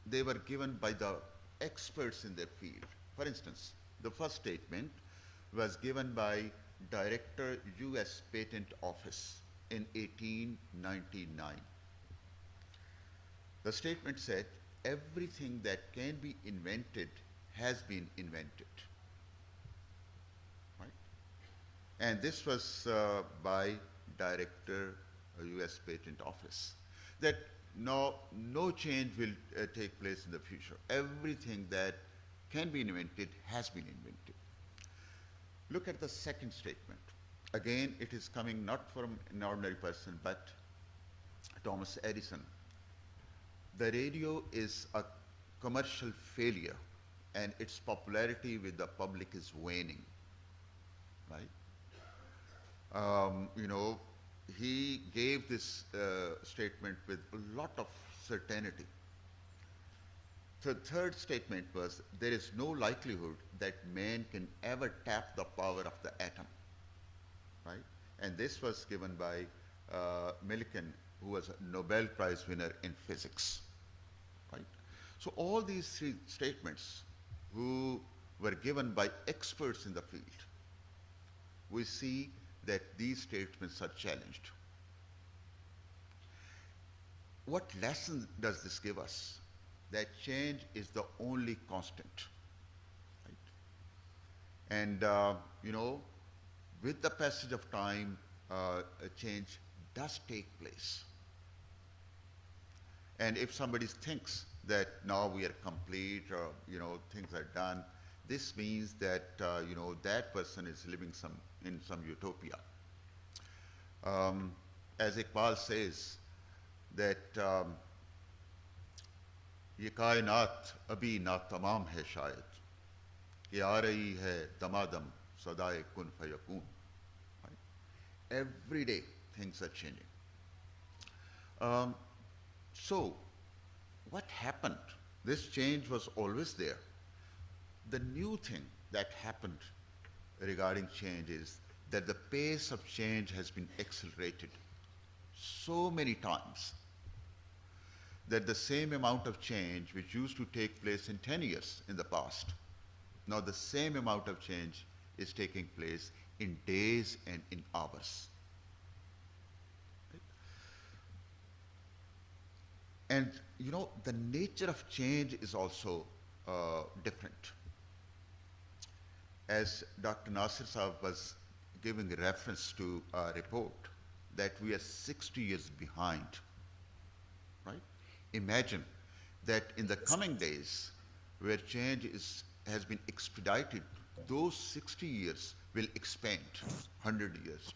They were given by the experts in their field. For instance, the first statement was given by Director, U.S. Patent Office in 1899. The statement said, everything that can be invented has been invented. Right? And this was by Director, U.S. Patent Office, that no change will take place in the future. Everything that can be invented has been invented. Look at the second statement. Again, it is coming not from an ordinary person, but Thomas Edison. The radio is a commercial failure, and its popularity with the public is waning, right? He gave this statement with a lot of certainty. The third statement was, there is no likelihood that man can ever tap the power of the atom, right? And this was given by Millikan, who was a Nobel Prize winner in physics, right? So all these three statements who were given by experts in the field, we see that these statements are challenged. What lesson does this give us? That change is the only constant, right? And with the passage of time, a change does take place. And if somebody thinks that now we are complete, or things are done, this means that that person is living in some utopia. As Iqbal says, that ये कायनात अभी ना तमाम है शायद, कि आ रही है दमादम सदाए कुन फयकून. Every day things are changing. So what happened? This change was always there. The new thing that happened regarding change is that the pace of change has been accelerated so many times that the same amount of change which used to take place in 10 years in the past, now the same amount of change is taking place in days and in hours. And you know, the nature of change is also different. As Dr. Nasir Saab was giving reference to a report that we are 60 years behind, right? Imagine that in the coming days, where change has been expedited, those 60 years will expand. 100 years,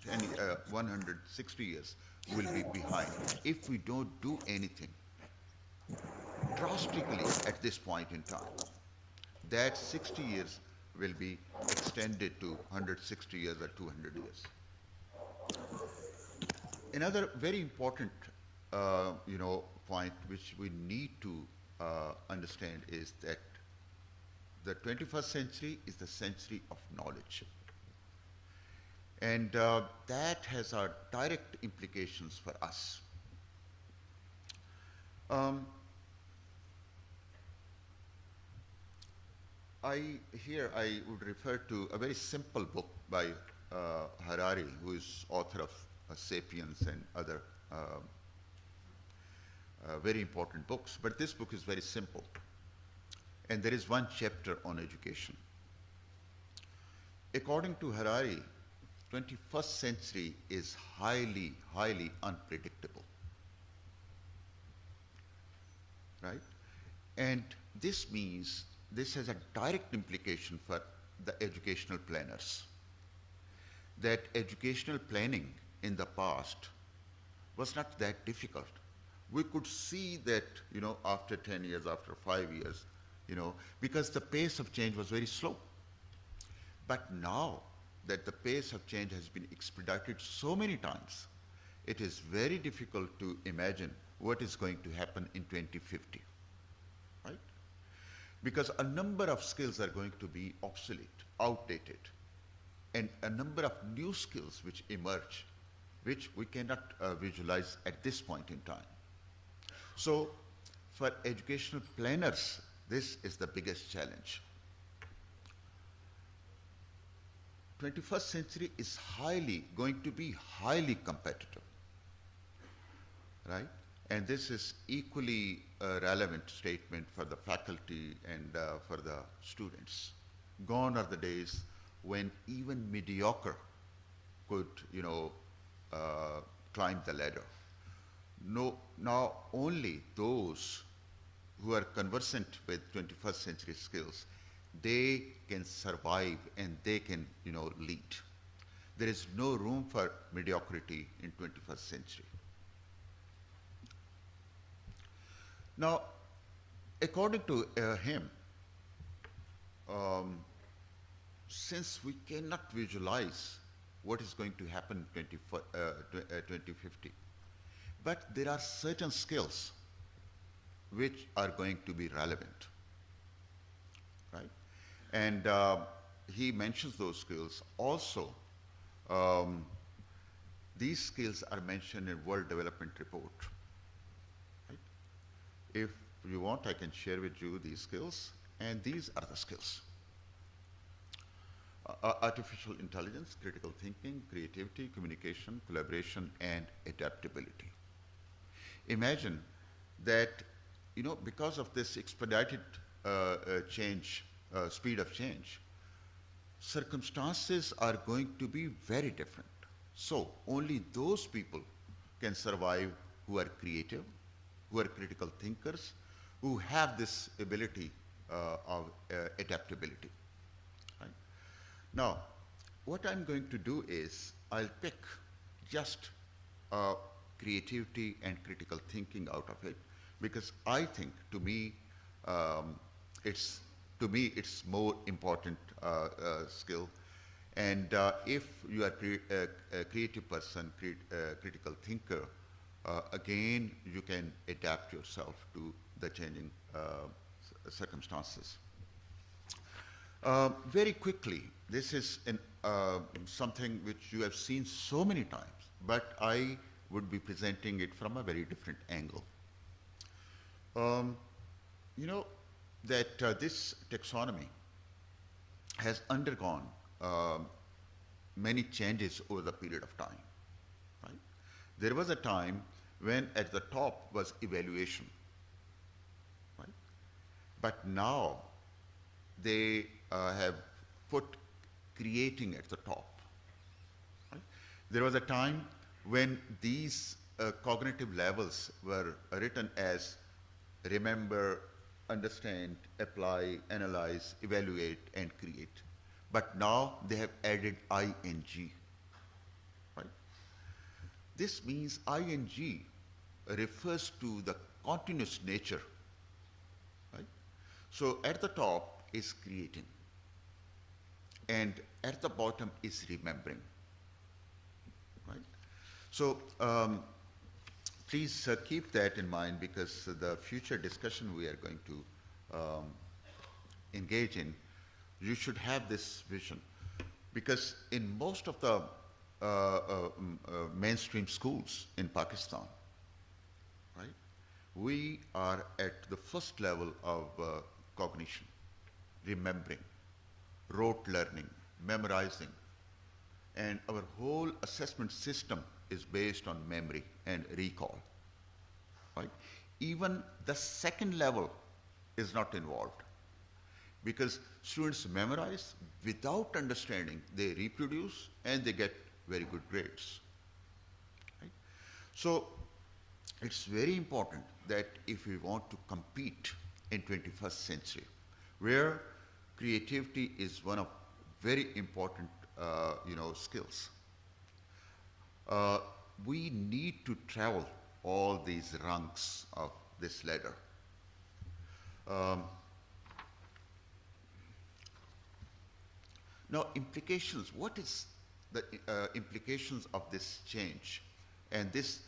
160 years will be behind if we don't do anything drastically at this point in time. That 60 years will be extended to 160 years or 200 years. Another very important point which we need to understand is that the 21st century is the century of knowledge. And that has direct implications for us. I would refer to a very simple book by Harari, who is author of *Sapiens* and other very important books. But this book is very simple. And there is one chapter on education. According to Harari, 21st century is highly, highly unpredictable. Right? And this means this has a direct implication for the educational planners. That educational planning in the past was not that difficult. We could see that, after 10 years, after 5 years, because the pace of change was very slow. But now that the pace of change has been expedited so many times, it is very difficult to imagine what is going to happen in 2050, right? Because a number of skills are going to be obsolete, outdated, and a number of new skills which emerge, which we cannot visualize at this point in time. So for educational planners, this is the biggest challenge. 21st century is going to be highly competitive, right? And this is equally a relevant statement for the faculty and for the students. Gone are the days when even mediocre could, climb the ladder. No, now only those who are conversant with 21st century skills, they can survive and they can, lead. There is no room for mediocrity in 21st century. Now, according to him, since we cannot visualize what is going to happen in 2050, but there are certain skills which are going to be relevant, right? And he mentions those skills. Also, these skills are mentioned in World Development Report. Right? If you want, I can share with you these skills, and these are the skills. Artificial intelligence, critical thinking, creativity, communication, collaboration, and adaptability. Imagine that, because of this expedited change, speed of change, circumstances are going to be very different. So only those people can survive who are creative, who are critical thinkers, who have this ability of adaptability. Right? Now, what I'm going to do is I'll pick just creativity and critical thinking out of it, because I think to me it's more important skill. And if you are a creative person, critical thinker, again you can adapt yourself to the changing circumstances. Very quickly, this is something which you have seen so many times, but I would be presenting it from a very different angle. That this taxonomy has undergone um, many changes over the period of time. Right? There was a time when at the top was evaluation, right? But now they have put creating at the top. Right? There was a time when these cognitive levels were written as remember, understand, apply, analyze, evaluate, and create. But now they have added ing. Right? This means ing refers to the continuous nature. Right? So at the top is creating, and at the bottom is remembering. Right? So please keep that in mind, because the future discussion we are going to engage in, you should have this vision. Because in most of the mainstream schools in Pakistan, right, we are at the first level of cognition, remembering, rote learning, memorizing, and our whole assessment system is based on memory and recall. Right? Even the second level is not involved, because students memorize without understanding, they reproduce, and they get very good grades. Right? So it's very important that if we want to compete in 21st century, where creativity is one of very important skills, we need to travel all these rungs of this ladder. Now, implications. What is the implications of this change and this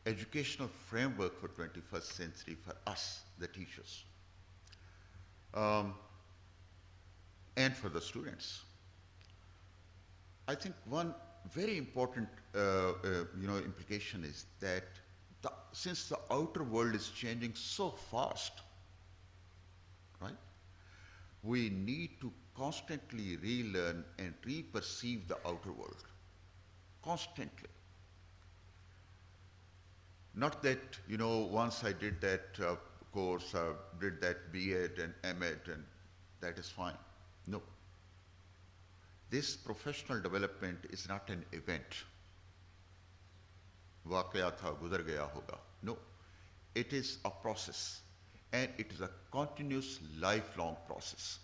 educational framework for 21st century for us, the teachers, and for the students? I think one very important implication is that since the outer world is changing so fast, right, we need to constantly relearn and re-perceive the outer world, constantly. Not that, once I did that course, did that B.Ed and M.Ed, and that is fine. No. This professional development is not an event. Waqia tha, guzar gaya hoga. No. It is a process, and it is a continuous, lifelong process.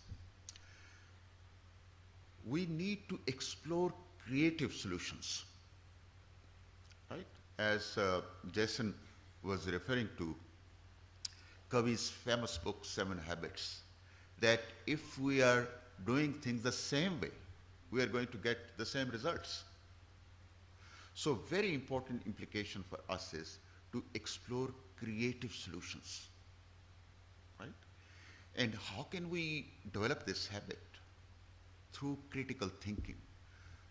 We need to explore creative solutions, right? As Jason was referring to, Kavi's famous book, 7 Habits, that if we are doing things the same way, we are going to get the same results. So very important implication for us is to explore creative solutions, right? And how can we develop this habit? Through critical thinking,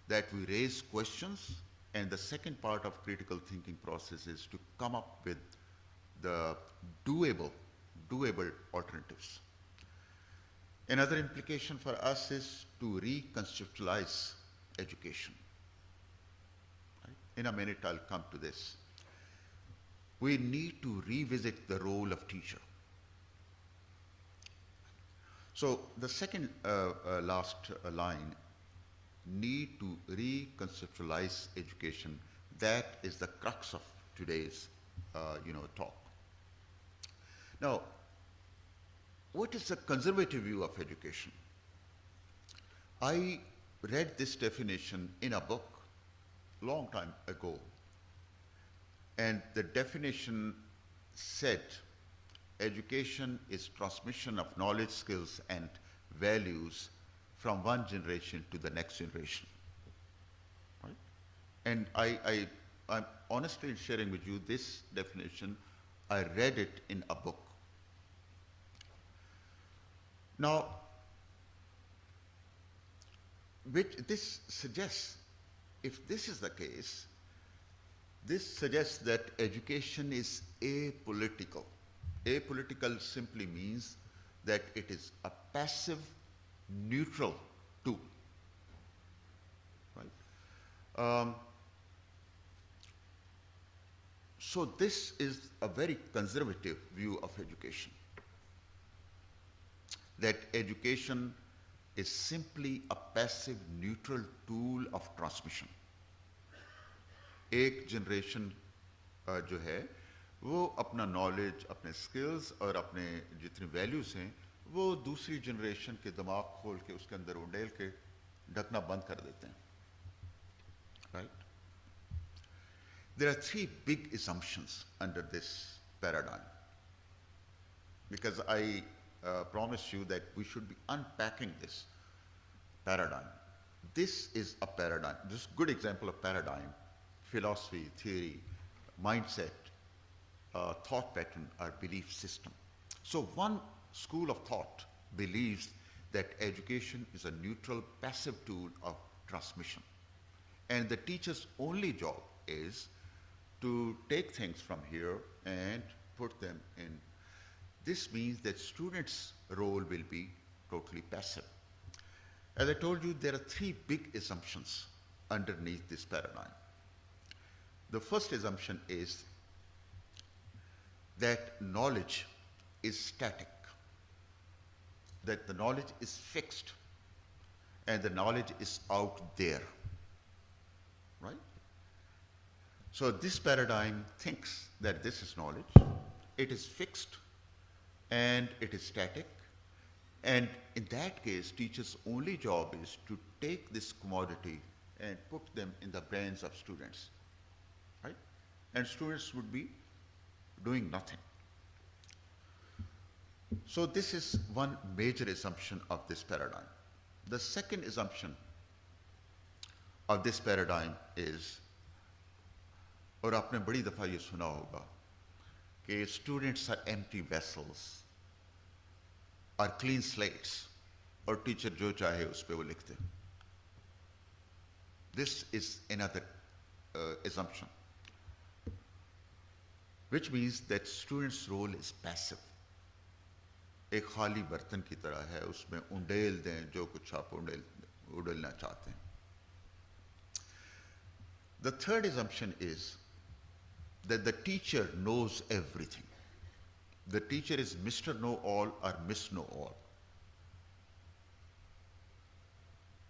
that we raise questions, and the second part of critical thinking process is to come up with the doable alternatives. Another implication for us is to reconceptualize education. Right? In a minute, I'll come to this. We need to revisit the role of teacher. So the second last line, need to reconceptualize education. That is the crux of today's talk. Now, what is the conservative view of education? I read this definition in a book long time ago, and the definition said education is transmission of knowledge, skills, and values from one generation to the next generation. Right? And I'm honestly sharing with you this definition. I read it in a book. Now, this suggests, if this is the case, this suggests that education is apolitical. Apolitical simply means that it is a passive, neutral tool. Um, so this is a very conservative view of education, that education is simply a passive neutral tool of transmission. एक generation जो है वो अपना knowledge, अपने skills और अपने जितनी values हैं वो दूसरी जनरेशन के दिमाग खोल के उसके अंदर उंडेल के ढकना बंद कर देते हैं, right? There are three big assumptions under this paradigm, because I promised you that we should be unpacking this paradigm. This is a paradigm. This is a good example of paradigm: philosophy, theory, mindset, thought pattern, or belief system. So one school of thought believes that education is a neutral, passive tool of transmission. And the teacher's only job is to take things from here and put them in. This means that students' role will be totally passive. As I told you, there are three big assumptions underneath this paradigm. The first assumption is that knowledge is static, that the knowledge is fixed, and the knowledge is out there, right? So this paradigm thinks that this is knowledge, it is fixed, and it is static, and in that case, teachers' only job is to take this commodity and put them in the brains of students, right? And students would be doing nothing. So this is one major assumption of this paradigm. The second assumption of this paradigm is, और आपने बड़ी दफ़ा ये सुना होगा, कि students are empty vessels, are clean slates, और teacher जो चाहे उस पे वो लिखते. This is another assumption, which means that students' role is passive. एक खाली बर्तन की तरह है, उसमें उंडेल दें जो कुछ आप उंडेलना चाहते हैं. The third assumption is that the teacher knows everything. The teacher is Mr. Know-all or Miss Know-all,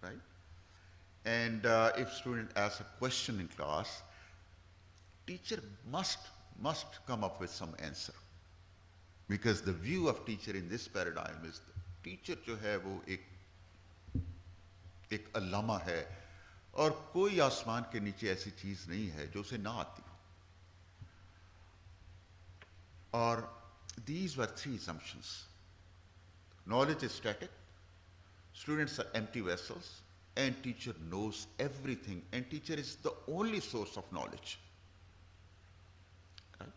right? And if student asks a question in class, teacher must come up with some answer. Because the view of teacher in this paradigm is the teacher जो है वो एक अल्लामा है और कोई आसमान के नीचे ऐसी चीज नहीं है जो उसे ना आती हो. और these were three assumptions. Knowledge is static, students are empty vessels, and teacher knows everything, and teacher is the only source of knowledge. Right?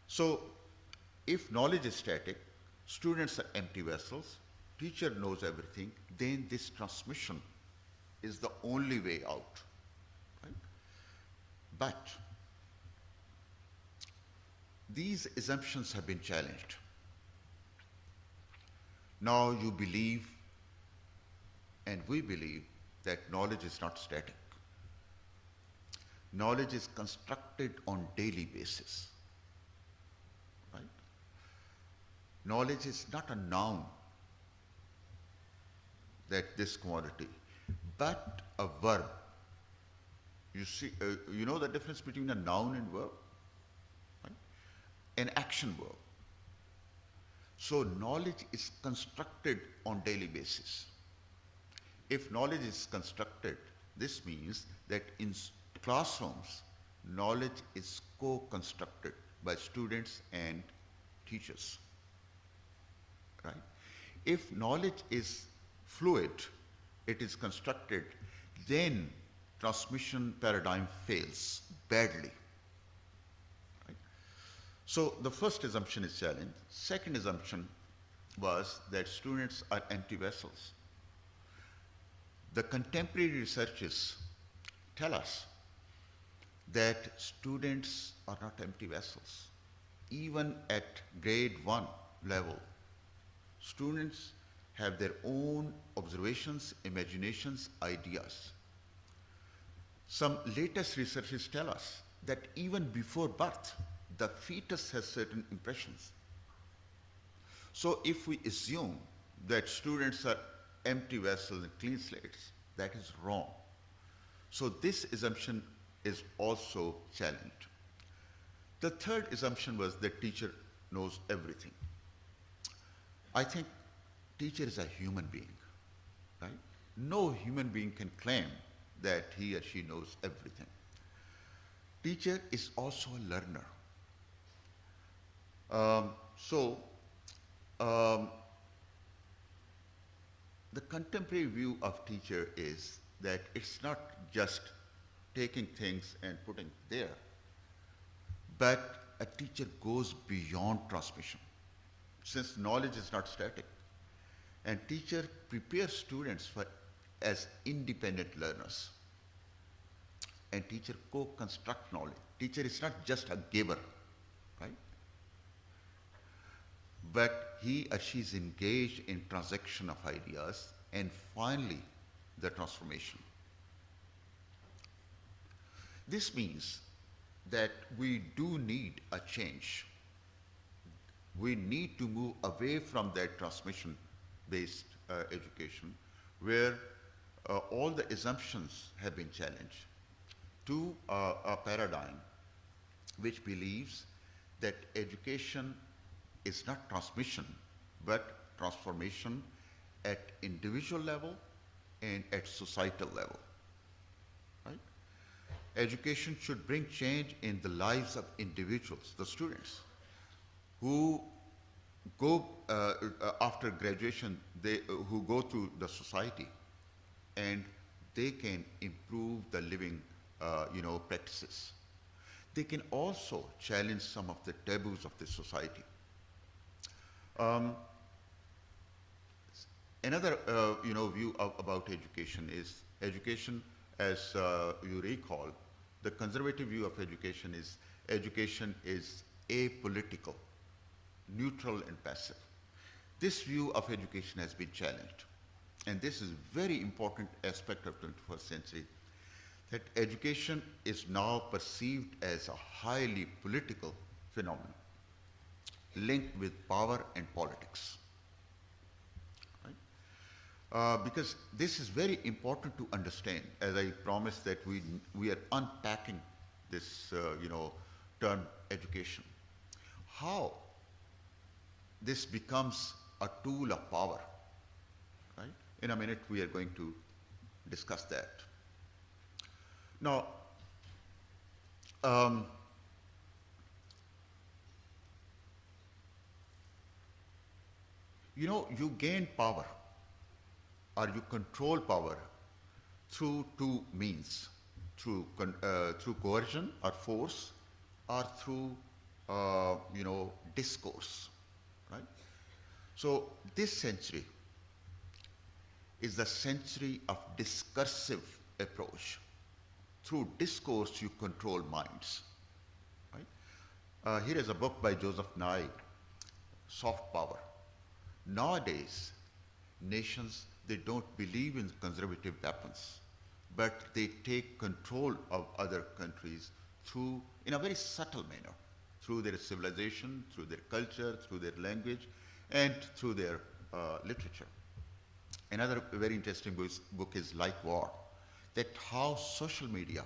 So if knowledge is static, students are empty vessels, teacher knows everything, then this transmission is the only way out. Right? But these assumptions have been challenged. Now you believe, and we believe, that knowledge is not static. Knowledge is constructed on daily basis. Right? Knowledge is not a noun, that this commodity, but a verb. You see, you know the difference between a noun and verb? Right? An action verb. So knowledge is constructed on daily basis. If knowledge is constructed, this means that in classrooms, knowledge is co-constructed by students and teachers. Right? If knowledge is fluid, it is constructed, then transmission paradigm fails badly. Right? So the first assumption is challenged. Second assumption was that students are empty vessels. The contemporary researchers tell us that students are not empty vessels. Even at grade 1 level, students have their own observations, imaginations, ideas. Some latest researches tell us that even before birth, the fetus has certain impressions. So if we assume that students are empty vessels and clean slates, that is wrong. So this assumption is also challenged. The third assumption was that teacher knows everything. I think teacher is a human being, right? No human being can claim that he or she knows everything. Teacher is also a learner. The contemporary view of teacher is that it's not just taking things and putting there, but a teacher goes beyond transmission, since knowledge is not static. And teacher prepares students as independent learners. And teacher co-construct knowledge. Teacher is not just a giver, right? But he or she is engaged in transaction of ideas and finally the transformation. This means that we do need a change. We need to move away from that transmission-based education where all the assumptions have been challenged to a paradigm which believes that education is not transmission, but transformation at individual level and at societal level, right? Education should bring change in the lives of individuals, the students, who go, after graduation, who go to the society, and they can improve the living practices. They can also challenge some of the taboos of the society. Another view about education is education, as you recall, the conservative view of education is apolitical, neutral and passive. This view of education has been challenged. And this is a very important aspect of 21st century, that education is now perceived as a highly political phenomenon linked with power and politics. Right? Because this is very important to understand, as I promised that we are unpacking this term education. How this becomes a tool of power, right? In a minute we are going to discuss that. Now, you gain power or you control power through two means, through coercion or force, or through discourse, right? So this century is the century of discursive approach. Through discourse, you control minds. Right? Here is a book by Joseph Nye, Soft Power. Nowadays, nations, they don't believe in conservative weapons, but they take control of other countries in a very subtle manner, through their civilization, through their culture, through their language, and through their literature. Another very interesting book is Like War, that how social media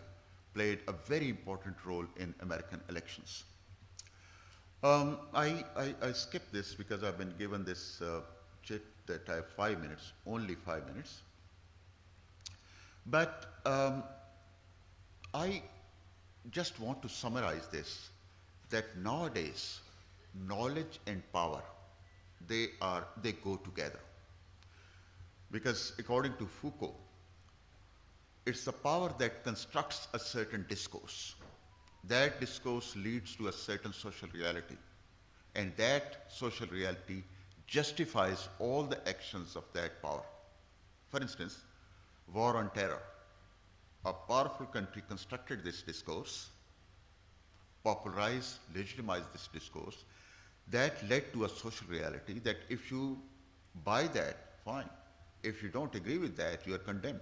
played a very important role in American elections. I skipped this because I've been given this chit that I have 5 minutes, only 5 minutes. But I just want to summarize this, that nowadays, knowledge and power, they go together. Because according to Foucault, it's the power that constructs a certain discourse. That discourse leads to a certain social reality. And that social reality justifies all the actions of that power. For instance, war on terror. A powerful country constructed this discourse, popularized, legitimized this discourse. That led to a social reality that if you buy that, fine. If you don't agree with that, you are condemned.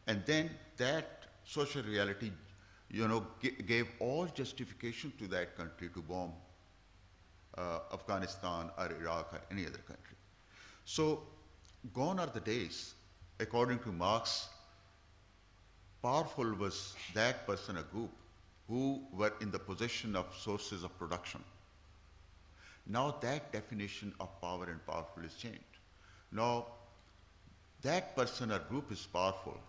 And then that social reality, gave all justification to that country to bomb Afghanistan or Iraq or any other country. So gone are the days, according to Marx, powerful was that person or group who were in the possession of sources of production. Now that definition of power and powerful is changed. Now that person or group is powerful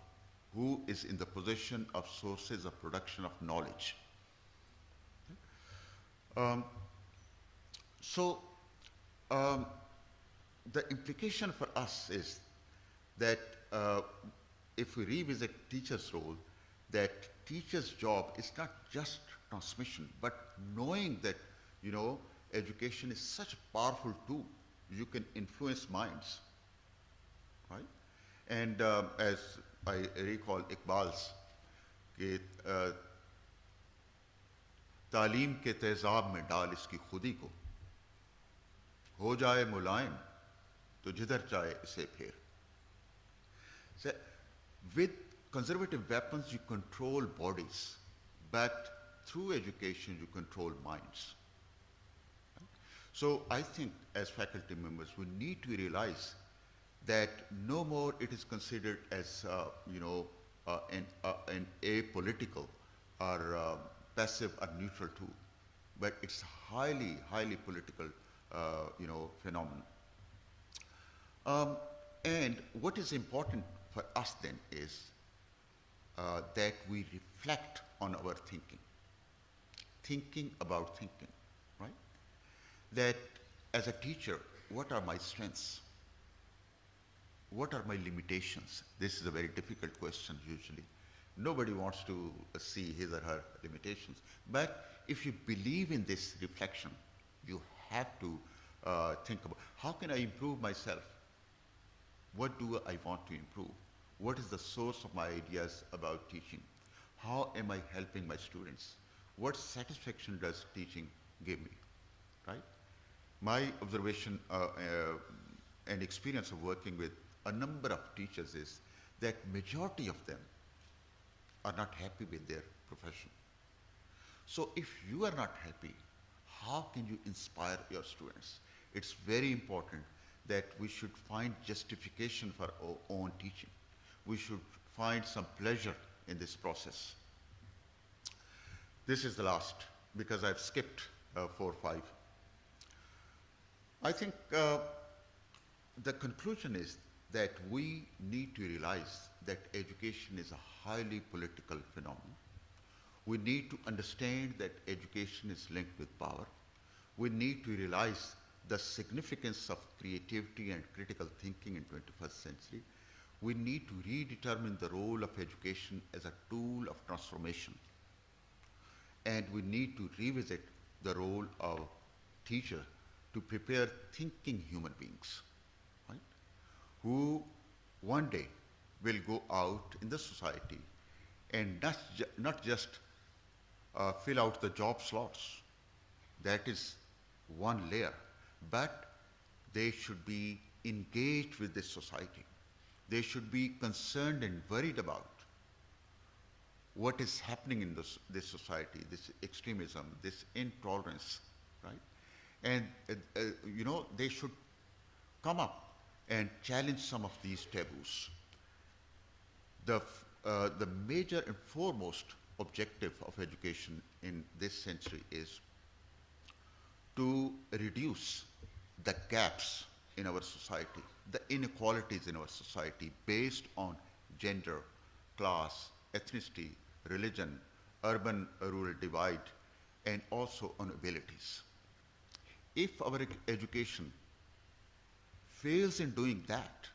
who is in the possession of sources of production of knowledge. The implication for us is that if we revisit teacher's role, that teacher's job is not just transmission, but knowing that, education is such a powerful tool. You can influence minds, right? And as I recall Iqbal's, तालीम के तेजाब में डाल इसकी खुदी को, हो जाए मुलायम तो जिधर जाए इसे फेर. So, with conservative weapons you control bodies, but through education you control minds. So I think as faculty members we need to realize that no more it is considered as an apolitical or passive or neutral tool, but it's highly political phenomenon. And what is important for us then is that we reflect on our thinking about thinking, right? That as a teacher, what are my strengths? What are my limitations? This is a very difficult question usually. Nobody wants to see his or her limitations. But if you believe in this reflection, you have to think about how can I improve myself? What do I want to improve? What is the source of my ideas about teaching? How am I helping my students? What satisfaction does teaching give me, right? My observation and experience of working with a number of teachers is that majority of them are not happy with their profession. So if you are not happy, how can you inspire your students? It's very important that we should find justification for our own teaching. We should find some pleasure in this process. This is the last, because I've skipped 4 or 5. I think the conclusion is that we need to realize that education is a highly political phenomenon. We need to understand that education is linked with power. We need to realize the significance of creativity and critical thinking in 21st century. We need to redetermine the role of education as a tool of transformation. And we need to revisit the role of teacher to prepare thinking human beings, right? Who one day will go out in the society and not just fill out the job slots. That is one layer. But they should be engaged with this society. They should be concerned and worried about what is happening in this society, this extremism, this intolerance, right? And they should come up and challenge some of these taboos. The major and foremost objective of education in this century is to reduce the gaps in our society, the inequalities in our society based on gender, class, ethnicity, religion, urban-rural divide, and also on abilities. If our education fails in doing that,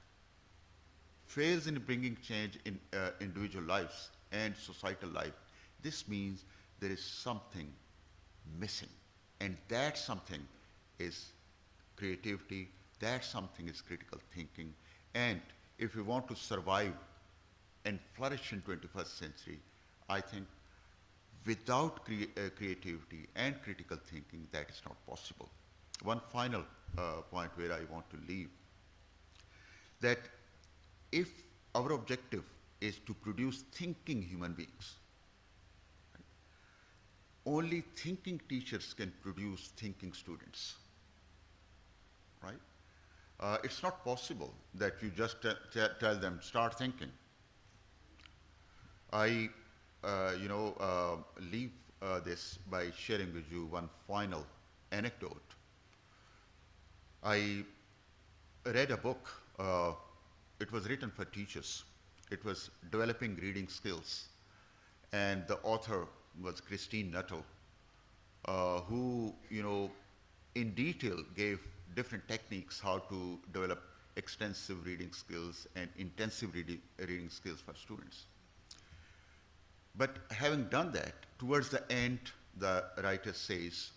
fails in bringing change in individual lives and societal life, this means there is something missing. And that something is creativity, that something is critical thinking. And if we want to survive and flourish in 21st century, I think without creativity and critical thinking, that is not possible. One final point where I want to leave, that if our objective is to produce thinking human beings. Only thinking teachers can produce thinking students, right? It's not possible that you just tell them, start thinking. I, leave this by sharing with you one final anecdote. I read a book. It was written for teachers. It was Developing Reading Skills. And the author was Christine Nuttall, who, in detail gave different techniques how to develop extensive reading skills and intensive reading skills for students. But having done that, towards the end, the writer says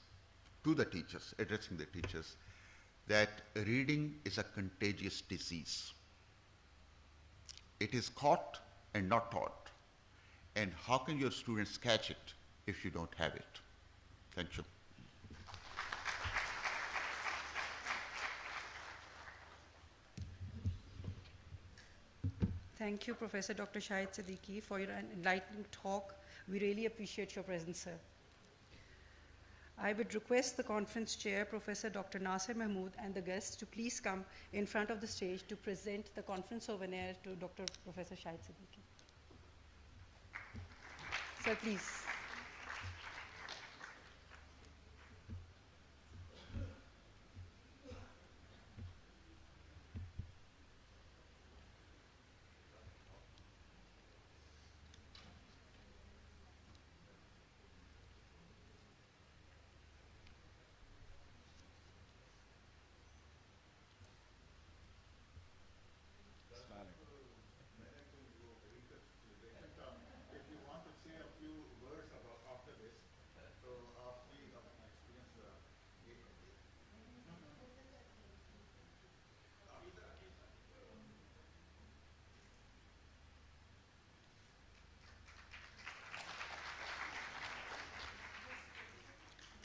to the teachers, addressing the teachers, that reading is a contagious disease. It is caught and not taught. And how can your students catch it if you don't have it? Thank you. Thank you, Professor Dr. Shahid Siddiqui, for your enlightening talk. We really appreciate your presence, sir. I would request the conference chair, Professor Dr. Nasir Mahmood, and the guests to please come in front of the stage to present the conference souvenir to Dr. Professor Shahid Siddiqui. Sir, please.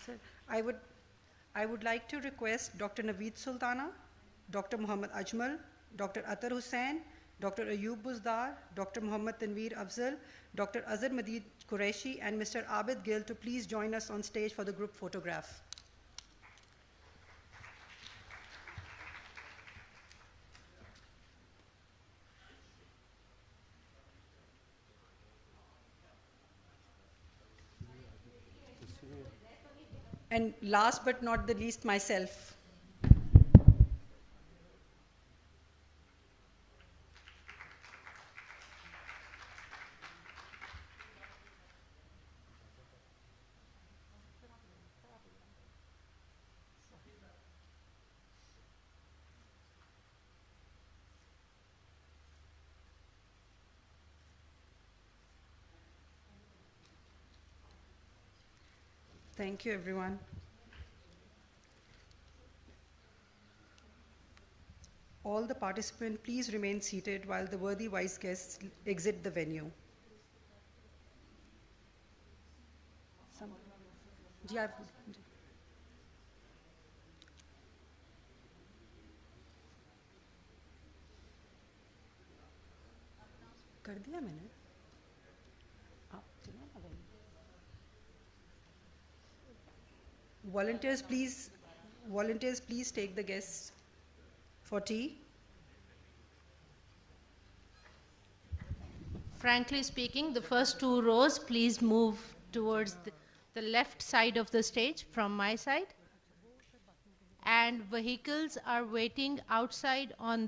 Sir, I would like to request Dr. Naveed Sultana, Dr. Muhammad Ajmal, Dr. Atar Hussain, Dr. AIOU Buzdar, Dr. Muhammad Tanveer Afzal, Dr. Azhar Madid Qureshi, and Mr. Abid Gill to please join us on stage for the group photograph. And last but not the least, myself. Thank you, everyone. All the participants, please remain seated while the worthy wise guests exit the venue. जी आप कर दिया मैंने आप चलो ना भाई volunteers please take the guests for tea. Frankly speaking, the first two rows, please move towards the left side of the stage from my side. And vehicles are waiting outside on